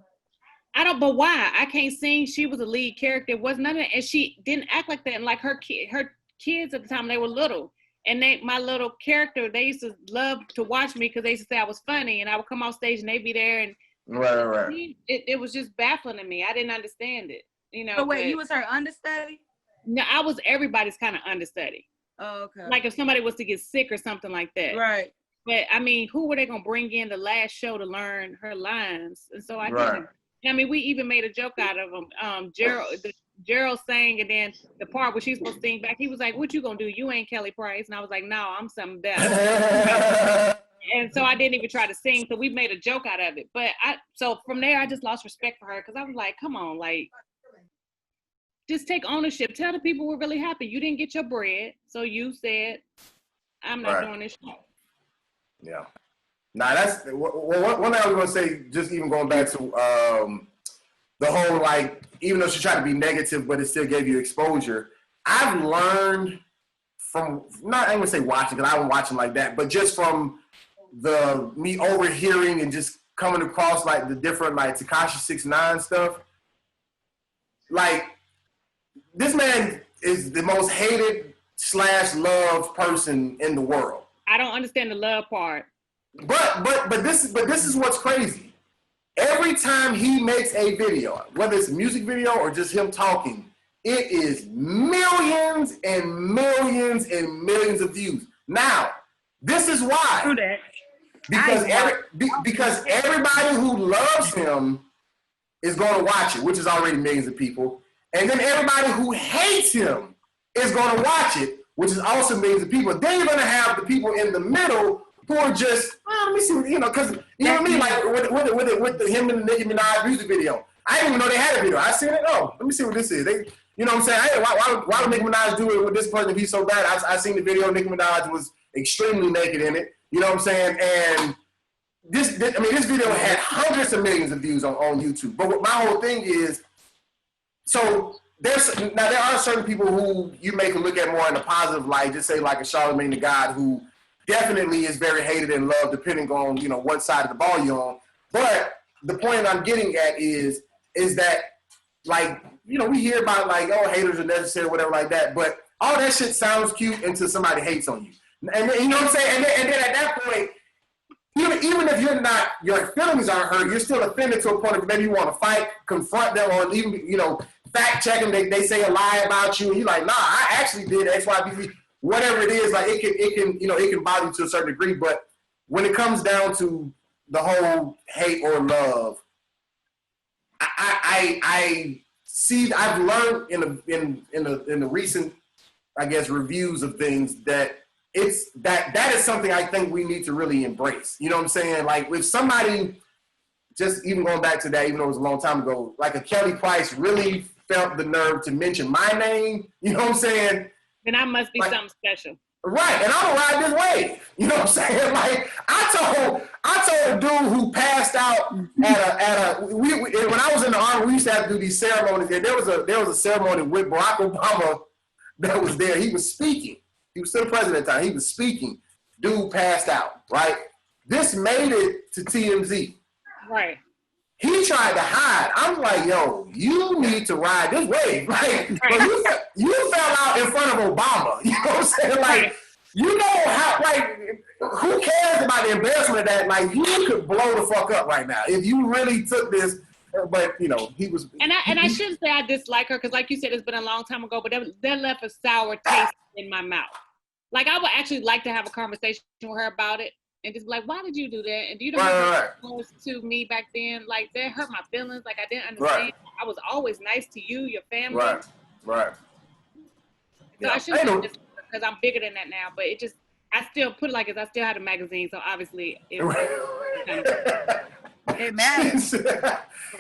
I don't, but why? I can't sing. She was a lead character. It wasn't none of that. And she didn't act like that. And like her kids at the time, they were little. And my little character, they used to love to watch me because they used to say I was funny. And I would come off stage and they'd be there. And right. It was just baffling to me. I didn't understand it. You know. So wait, you was her understudy? No, I was everybody's kind of understudy. Oh, okay. Like if somebody was to get sick or something like that. Right. But I mean, who were they gonna bring in the last show to learn her lines? And so I didn't. I mean, we even made a joke out of them. Gerald sang, and then the part where she's supposed to sing back, he was like, "What you gonna do? You ain't Kelly Price." And I was like, "No, I'm something better." And so I didn't even try to sing. So we made a joke out of it. But so from there, I just lost respect for her because I was like, "Come on, like, just take ownership. Tell the people what really happened. You didn't get your bread, so you said, I'm not doing this show." Yeah. Nah, that's one thing I was gonna say. Just even going back to the whole, like, even though she tried to be negative, but it still gave you exposure. I've learned from I ain't gonna say watching because I wasn't watching like that, but just from me overhearing and just coming across like the different like Tekashi 6ix9ine stuff. Like, this man is the most hated / loved person in the world. I don't understand the love part. But this is what's crazy. Every time he makes a video, whether it's a music video or just him talking, it is millions and millions and millions of views. Now, this is why. True that. Because everybody who loves him is going to watch it, which is already millions of people. And then everybody who hates him is going to watch it, which is also millions of people. Then you're going to have the people in the middle who are just, let me see, because, you know what I mean? Like with him and the Nicki Minaj music video. I didn't even know they had a video. I seen it. Oh, let me see what this is. You know what I'm saying? Hey, why would Nicki Minaj do it with this person if he's so bad? I seen the video. Nicki Minaj was extremely naked in it. You know what I'm saying? And this video had hundreds of millions of views on YouTube. But what my whole thing is, so there are certain people who you may look at more in a positive light, just say like a Charlamagne the God, who definitely is very hated and loved depending on, what side of the ball you're on. But the point I'm getting at is that, like, we hear about like, oh, haters are necessary, whatever like that, but all that shit sounds cute until somebody hates on you. And you know what I'm saying? And then at that point, even if your feelings aren't hurt, you're still offended to a point of maybe you want to fight, confront them, or even, fact check them. They say a lie about you, and you're like, nah, I actually did X, Y, B, whatever it is. Like it can bother you to a certain degree. But when it comes down to the whole hate or love, I see. I've learned in the recent, I guess, reviews of things that that is something I think we need to really embrace. You know what I'm saying? Like, if somebody, just even going back to that, even though it was a long time ago, like a Kelly Price really felt the nerve to mention my name, you know what I'm saying? Then I must be like, something special. Right, and I'm gonna ride this wave. You know what I'm saying? Like, I told a dude who passed out when I was in the Army, we used to have to do these ceremonies. And there was a ceremony with Barack Obama that was there. He was speaking. He was still president at the time. He was speaking. Dude passed out, right? This made it to TMZ. Right. He tried to hide. I'm like, yo, you need to ride this wave. Like, you fell out in front of Obama. You know what I'm saying? Like, you know how, like, who cares about the embarrassment of that? Like, you could blow the fuck up right now if you really took this. But, he was. And I shouldn't say I dislike her because, like you said, it's been a long time ago, but that left a sour taste in my mouth. Like, I would actually like to have a conversation with her about it and just be like, why did you do that? And do you know what was to me back then? Like, that hurt my feelings. Like, I didn't understand. Right. I was always nice to you, your family. Right. So I shouldn't say this because I'm bigger than that now, but it just, I still put it like I still had a magazine, so obviously it it matters. But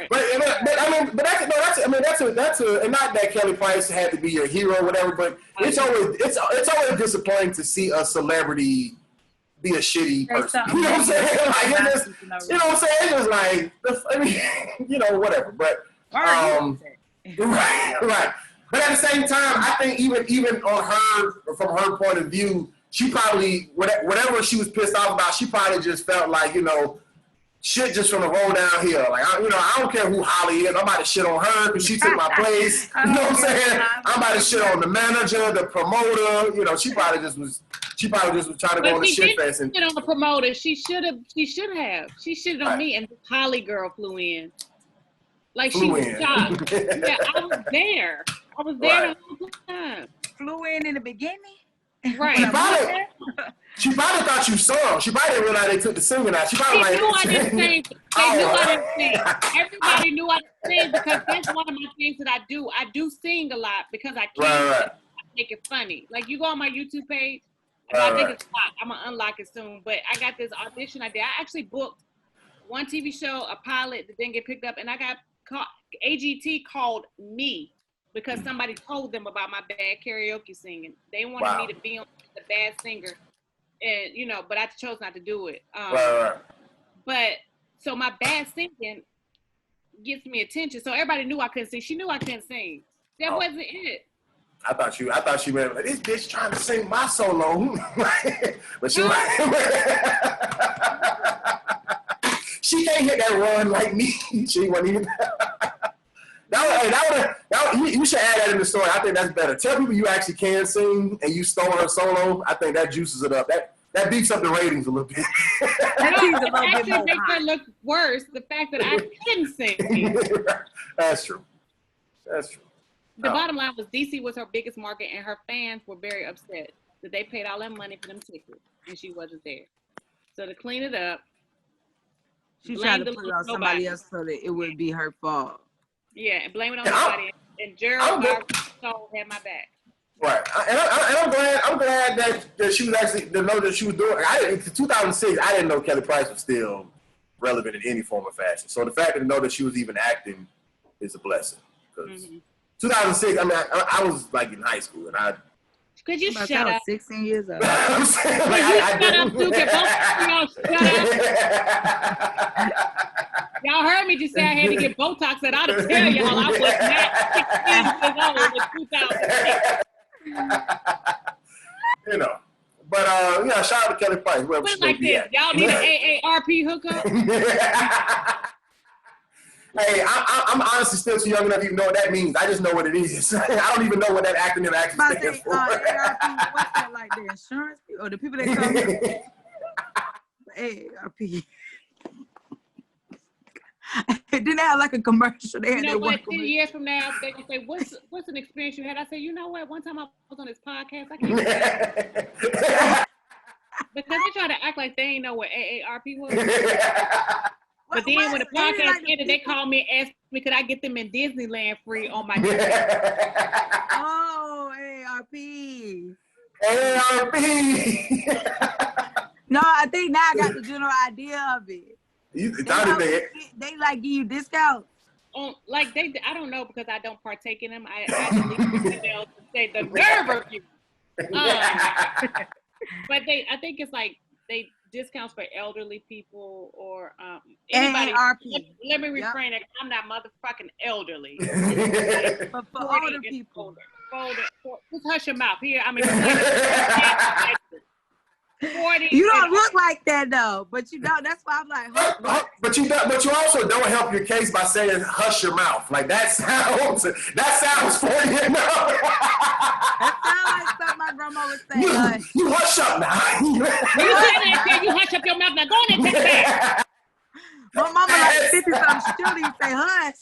that's and not that Kelly Price had to be your hero or whatever, but it's always disappointing to see a celebrity be a shitty person. You know what I'm saying? Like, you know what I'm saying? It's just like, whatever. But Right. But at the same time, I think even on her, from her point of view, she probably, whatever she was pissed off about, she probably just felt like, shit just from the roll downhill. Like, I don't care who Holly is. I'm about to shit on her because she took my place. You know what I'm saying? I'm about to shit on the manager, the promoter. She probably just was trying to go on the shit fest. And shit on the promoter. She should have. She shitted on me, and the Holly girl flew in. Like, she was shocked. Yeah, I was there. The whole time. Flew in the beginning? Right. She probably thought you sung. She probably didn't realize they took the singing out. She probably knew I didn't sing. They knew I didn't sing. Everybody knew I didn't sing because that's one of my things that I do. I do sing a lot because I can't make it funny. Like, you go on my YouTube page. I think it's locked. I'm going to unlock it soon. But I got this audition I did. I actually booked one TV show, a pilot that didn't get picked up, and I got called. AGT called me because somebody told them about my bad karaoke singing. They wanted me to be on the bad singer, and but I chose not to do it. But so my bad singing gets me attention. So everybody knew I couldn't sing. She knew I couldn't sing. That wasn't it. I thought she meant like, this bitch trying to sing my solo, but she she can't hit that run like me. She wasn't even. You should add that in the story. I think that's better. Tell people you actually can sing and you stole her solo. I think that juices it up. That beefs up the ratings a little bit. That actually makes her look worse. The fact that I couldn't sing. That's true. The bottom line was DC was her biggest market, and her fans were very upset that they paid all that money for them tickets, and she wasn't there. So to clean it up, she tried to put it on somebody else so that it would be her fault. Yeah, and blame it on somebody. And Gerald had my back. Right, I'm glad that she was actually to know that she was doing. In 2006, I didn't know Kelly Price was still relevant in any form or fashion. So the fact to know that she was even acting is a blessing. Because 2006, I was like in high school, and I. Could you shut up? 16 years old. I'm saying, like, y'all heard me just say I had to get Botox, and I'd tell y'all I was not 16 years old in 2006. But shout out to Kelly Price. Put it like this, y'all need an AARP hookup. Hey, I'm honestly still too young enough to even know what that means. I just know what it is. I don't even know what that acronym actually stands for. AARP, what's that, like the insurance or the people that come AARP? It didn't have like a commercial. They had what? 10 years from now, they're gonna say, "What's an experience you had?" I say, "You know what? One time I was on this podcast. I can't." Because they try to act like they ain't know what AARP was. But then when the podcast ended, they called me and asked me, could I get them in Disneyland free on my Oh, AARP. AARP. No, I think now I got the general idea of it. They like give you discounts. Like I don't know because I don't partake in them. I say the nerve of you. But I think it's like they discounts for elderly people or anybody. Let me refrain it. I'm not motherfucking elderly. But for older people. Just hush your mouth. Here, 40. You don't look like that though, but you don't. That's why I'm like, but you also don't help your case by saying hush your mouth. Like that sounds 40 and up. That sounds like something my grandma would say. You hush up now. You hush up your mouth now. Go on and take that. My mama like 50-something. Still you say hush.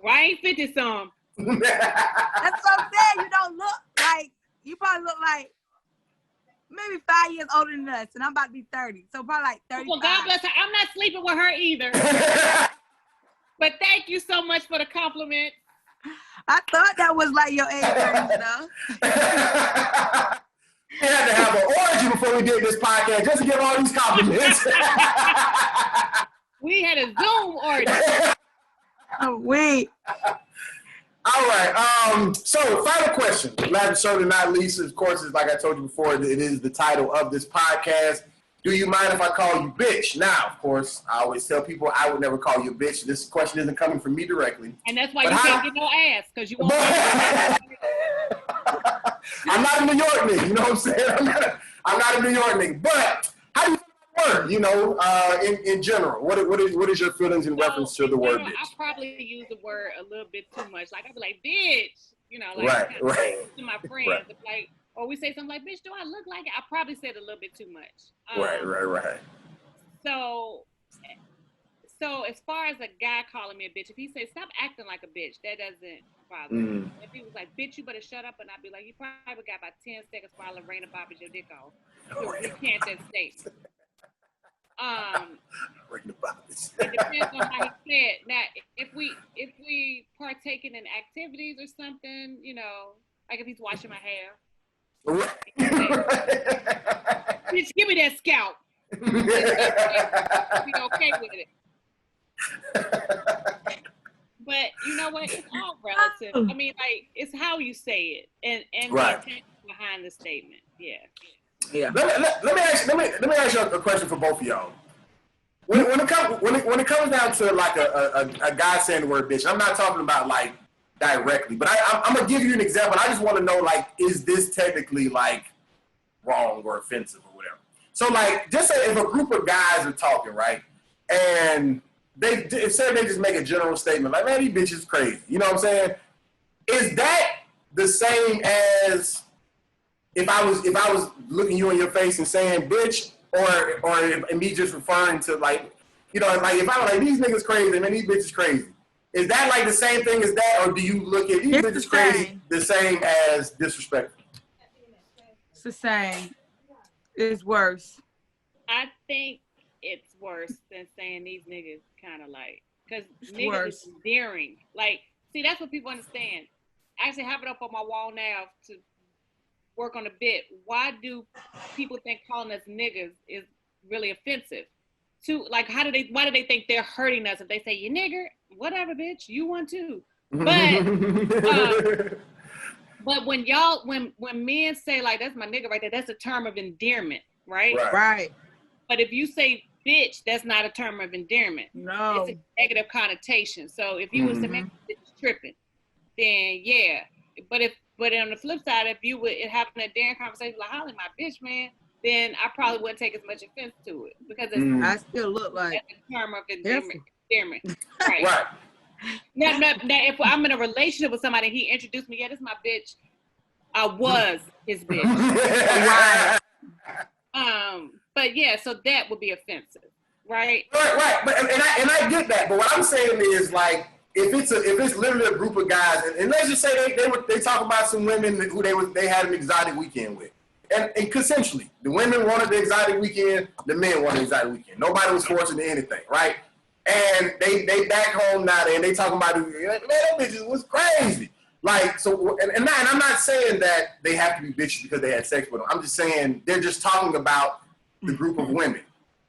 Right, 50-some. That's so sad. You don't look like. You probably look like. Maybe 5 years older than us, and I'm about to be 30. So probably like 35. Well, God bless her. I'm not sleeping with her either. But thank you so much for the compliment. I thought that was like your age range, though. We had to have an orgy before we did this podcast just to give all these compliments. We had a Zoom orgy. Oh, wait. All right. So, final question. Last but certainly not least, of course, is like I told you before, it is the title of this podcast. Do you mind if I call you bitch? Now, of course, I always tell people I would never call you a bitch. This question isn't coming from me directly. And that's why you can't get no ass, because you won't. I'm not a New York nigga, you know what I'm saying? I'm not a New York nigga. But how do you word, you know, in general? What is your feelings in reference to the word bitch? I probably use the word a little bit too much. Like, I'd be like, bitch, you know, like right. to my friends. Right. Like, or we say something like, bitch, do I look like it? I probably said a little bit too much. Right. So as far as a guy calling me a bitch, if he says, stop acting like a bitch, that doesn't bother me. If he was like, bitch, you better shut up, and I'd be like, you probably got about 10 seconds while Lorena bobbers your dick off. So you can't just say. It depends on how he said. Now, if we partaking in activities or something, you know, like if he's washing my hair. Bitch, give me that scalp. Be okay with it. But you know what? It's all relative. I mean, like, it's how you say it and the intent behind the statement. Yeah. Let me ask you a question for both of y'all. When it comes down to like a guy saying the word bitch, I'm not talking about like directly, but I'm gonna give you an example. I just want to know, like, is this technically like wrong or offensive or whatever? So like, just say if a group of guys are talking, right, and they just make a general statement like, man, these bitches crazy. You know what I'm saying? Is that the same as if I was looking you in your face and saying bitch, or me just referring to, like, you know, like if I was like, these niggas crazy, man, these bitches crazy. Is that like the same thing as that, or do you look at these bitches crazy the same as disrespectful? It's the same. It's worse. I think it's worse than saying these niggas kind of like, because niggas worse. is endearing. Like, see, that's what people understand. I actually have it up on my wall now to work on a bit. Why do people think calling us niggas is really offensive? Like, why do they think they're hurting us if they say, you nigger? Whatever, bitch, you want to. But when men say, like, that's my nigga right there, that's a term of endearment, right? Right. But if you say bitch, that's not a term of endearment. No. It's a negative connotation. So if you was to make bitch tripping, then yeah. But on the flip side, if you would have an endearing conversation like, Holly, my bitch, man, then I probably wouldn't take as much offense to it, because it's I still look like a term of endearment. Right. Now, if I'm in a relationship with somebody and he introduced me, yeah, this is my bitch. I was his bitch. right. But yeah, so that would be offensive, right? Right. But and I get that. But what I'm saying is, like, if it's literally a group of guys, and let's just say they talk about some women who they had an exotic weekend with, and consensually, the women wanted the exotic weekend, the men wanted the exotic weekend. Nobody was forced into anything, right? And they back home now, and they talking about, man, that bitches was crazy. Like, so, and I'm not saying that they have to be bitches because they had sex with them. I'm just saying they're just talking about the group of women.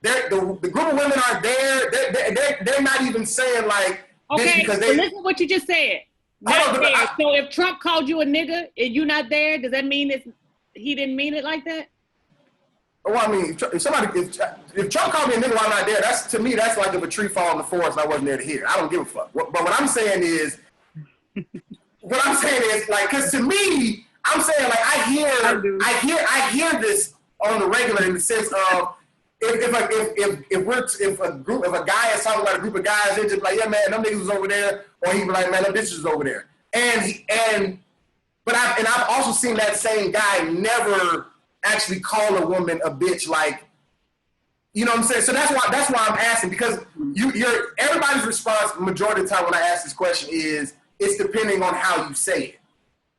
The group of women are there. They're not even saying like, okay, because listen to what you just said. Not there. So if Trump called you a nigga and you not there, does that mean he didn't mean it like that? Well, I mean, if Trump called me a nigga while I'm not there, that's like if a tree fall in the forest and I wasn't there to hear. I don't give a fuck. But what I'm saying is, like, because to me, I'm saying, like, I hear this on the regular, in the sense of if a guy is talking about a group of guys, they're just like, yeah, man, them niggas was over there, or he be like, man, them bitches was over there, but I've also seen that same guy never actually call a woman a bitch, like, you know what I'm saying? So that's why I'm asking, because everybody's response majority of the time when I ask this question is, it's depending on how you say it.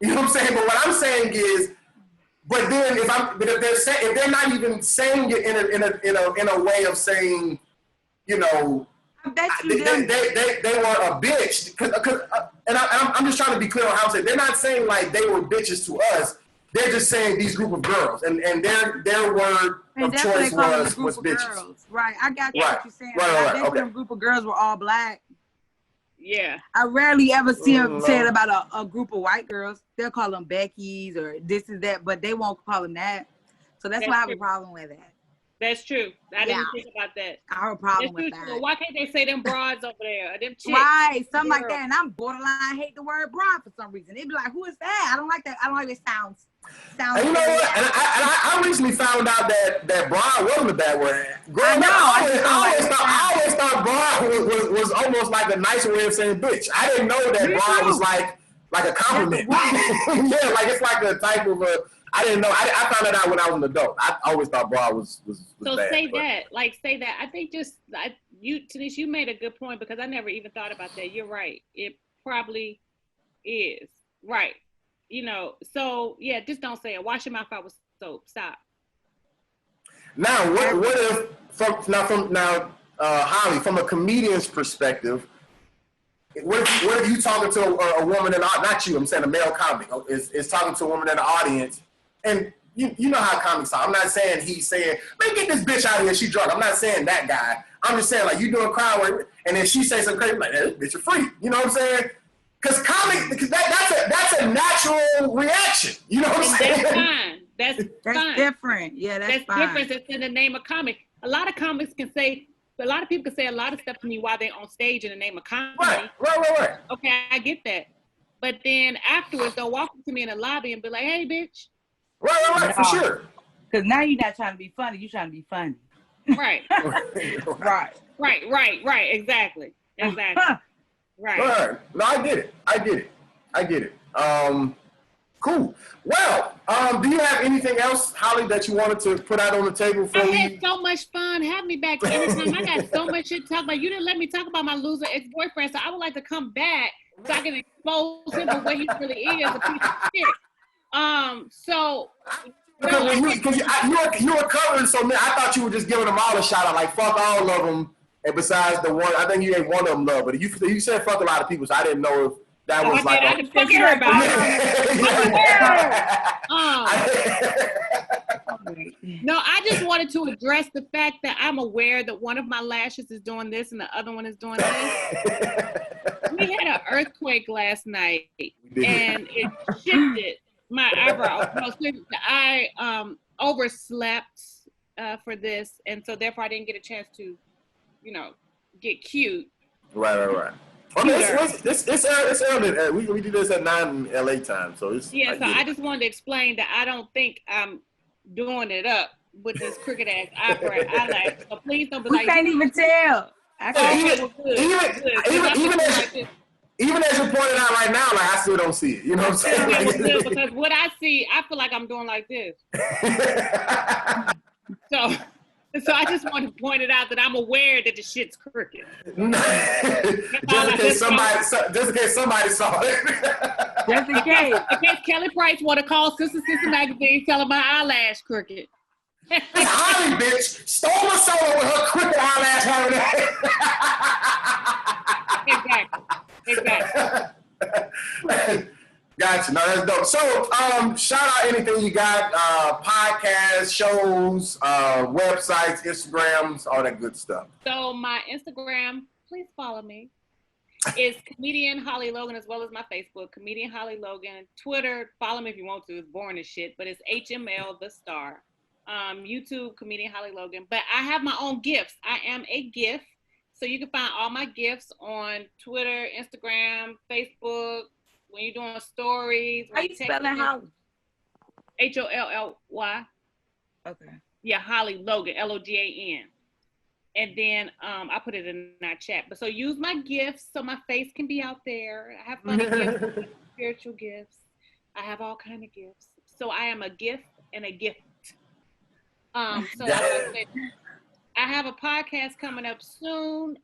You know what I'm saying? But what I'm saying is, but then if they're not even saying it in a way of saying, you know, they were a bitch, and I'm just trying to be clear on how I'm saying. They're not saying like they were bitches to us. They're just saying these group of girls, and their word of choice was bitches. Girls. Right, I got right. what you're saying. Right. I think when a group of girls were all black. Yeah. I rarely ever see them say it about a group of white girls. They'll call them Becky's or this and that, but they won't call them that. So that's why I have a problem with that. That's true. I didn't think about that. I have a problem That's with true. that. Why can't they say them broads over there? Or them chicks? Right, something like that. And I'm borderline hate the word broad for some reason. They'd be like, who is that? I don't like that. I don't like it sounds. And you know what? And I recently found out that broad wasn't a bad word. Growing up, I always thought broad was almost like a nicer way of saying bitch. I didn't know that broad was like a compliment. Yeah, like it's like a type of a. I didn't know. I found it out when I was an adult. I always thought broad was so bad. Say that. I think Tanesha, you made a good point because I never even thought about that. You're right. It probably is. Right. You know, so yeah, just don't say it. Wash your mouth out with soap. Stop. Now, what if Holly, from a comedian's perspective, what if you talking to a woman not you, I'm saying a male comic is talking to a woman in the audience, and you know how comics are. I'm not saying he's saying, man, get this bitch out of here, she drunk. I'm not saying that guy. I'm just saying, like, you doing crowd work, and then she says something crazy, like, hey, this bitch a freak. You know what I'm saying? Because that's a natural reaction. You know what I'm saying? That's fine. That's fine. Different. Yeah, that's fine. Different. It's in the name of comic. A lot of people can say a lot of stuff to me while they're on stage in the name of comedy. Right. Okay, I get that. But then afterwards, they'll walk up to me in the lobby and be like, hey, bitch. Right, for sure. Because now you're not trying to be funny. You're trying to be funny. Right. Right. Exactly. Right. No, I get it. Cool. Well, do you have anything else, Holly, that you wanted to put out on the table for me? I had so much fun. Have me back anytime. I got so much shit to talk about. You didn't let me talk about my loser ex-boyfriend, so I would like to come back so I can expose him for what he really is, a piece of shit. So... Because you were covering so many, I thought you were just giving them all a shout out, like fuck all of them, and besides the one, I think you ain't one of them love, but you said fuck a lot of people, so I didn't know if that was like I fuck everybody. No, I just wanted to address the fact that I'm aware that one of my lashes is doing this and the other one is doing this. We had an earthquake last night, and it shifted my eyebrow. I overslept for this, and so therefore I didn't get a chance to, get cute. Right. I mean, it's early. We do this at 9 LA time, so it's. Yeah, so I just wanted to explain that I don't think I'm doing it up with this crooked ass eyelash. So please don't be like. We can't even tell. Even as you're pointing out right now, like I still don't see it. You know what I'm saying? Because what I see, I feel like I'm doing like this. So I just want to point it out that I'm aware that the shit's crooked. just in case somebody saw it. Just in case. In case Kelly Price want to call Sister Magazine, tell her my eyelash crooked. This Holly bitch stole my solo with her crooked eyelash having Exactly. Gotcha. No, that's dope. So, shout out anything you got, podcasts, shows, websites, Instagrams, all that good stuff. So my Instagram, please follow me, is comedian Holly Logan, as well as my Facebook, comedian Holly Logan. Twitter, follow me if you want to. It's boring as shit, but it's HML the Star. YouTube, comedian Holly Logan. But I have my own gifts. I am a gift. So you can find all my gifts on Twitter, Instagram, Facebook, when you're doing stories. How you spelling Holly? Holly. Okay. Yeah, Holly Logan, Logan. And then I put it in our chat. But so use my gifts so my face can be out there. I have funny gifts, spiritual gifts. I have all kind of gifts. So I am a gift and a gift. I have a podcast coming up soon.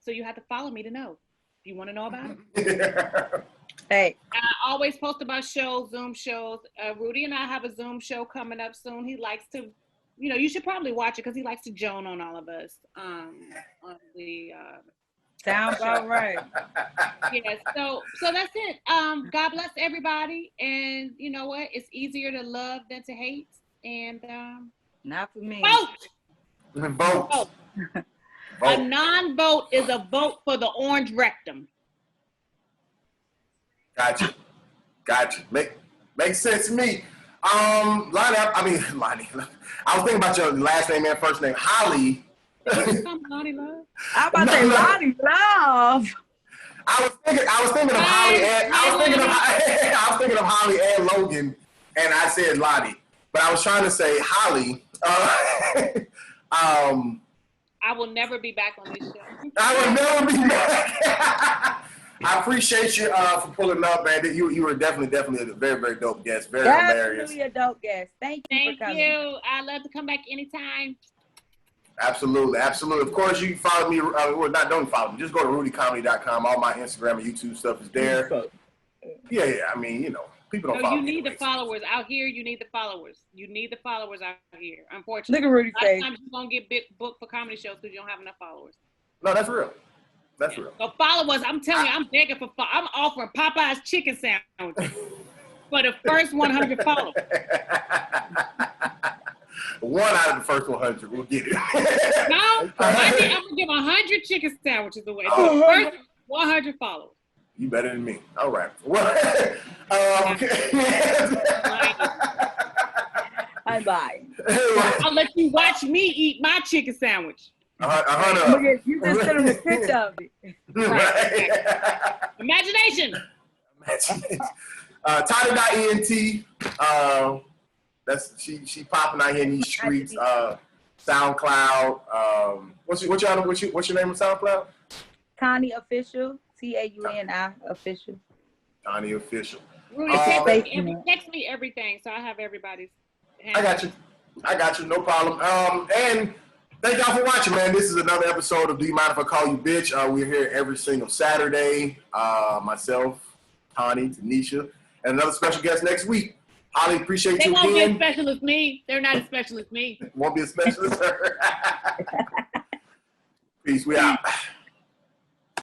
So you have to follow me to know. If you want to know about it. Hey. I always post about shows, Zoom shows. Rudy and I have a Zoom show coming up soon. He likes to, you should probably watch it because he likes to joan on all of us. On the sounds all right. Yeah, so that's it. God bless everybody. And you know what? It's easier to love than to hate. And not for me. Vote. A non-vote is a vote for the orange rectum. Gotcha. Makes sense to me. Lonnie. Lonnie. I was thinking about your last name and first name, Holly. Lonnie Love. I'm about to say Lonnie Love. I was thinking of Holly and I was thinking of Holly and Logan, and I said Lottie, but I was trying to say Holly. I will never be back on this show. I will never be back. I appreciate you for pulling up, man. You were definitely a very, very dope guest. Very hilarious. Definitely a dope guest. Thank you for coming. Thank you. I'd love to come back anytime. Absolutely. Of course, you can follow me. Don't follow me. Just go to rudycomedy.com. All my Instagram and YouTube stuff is there. Yeah. I mean, people don't follow me. You need the followers out here. You need the followers. You need the followers out here. Unfortunately, look at Rudy's face. Sometimes you're gonna get booked for comedy shows because you don't have enough followers. No, that's real. That's real. So follow us. I'm telling you, I'm begging for. I'm offering Popeye's chicken sandwiches for the first 100 followers. One out of the first 100 will get it. No, I'm gonna give 100 chicken sandwiches away for the first 100 followers. You better than me. All right. I'm lying. I'll let you watch me eat my chicken sandwich. You just sent him a picture of it. Right. Imagination. Tiny.ent. That's she popping out here in these streets. SoundCloud. What's your name on SoundCloud? Tiny Official. TAUNI Official. Tiny Official. Rudy, text me everything, so I have everybody's. I got you. No problem. And thank y'all for watching, man. This is another episode of Do You Mind If I Call You Bitch? We're here every single Saturday. Myself, Tani, Tanesha, and another special guest next week. Holly, appreciate you again. They won't be as special as me. They're not as special as me. Won't be as special as her. Peace. We out.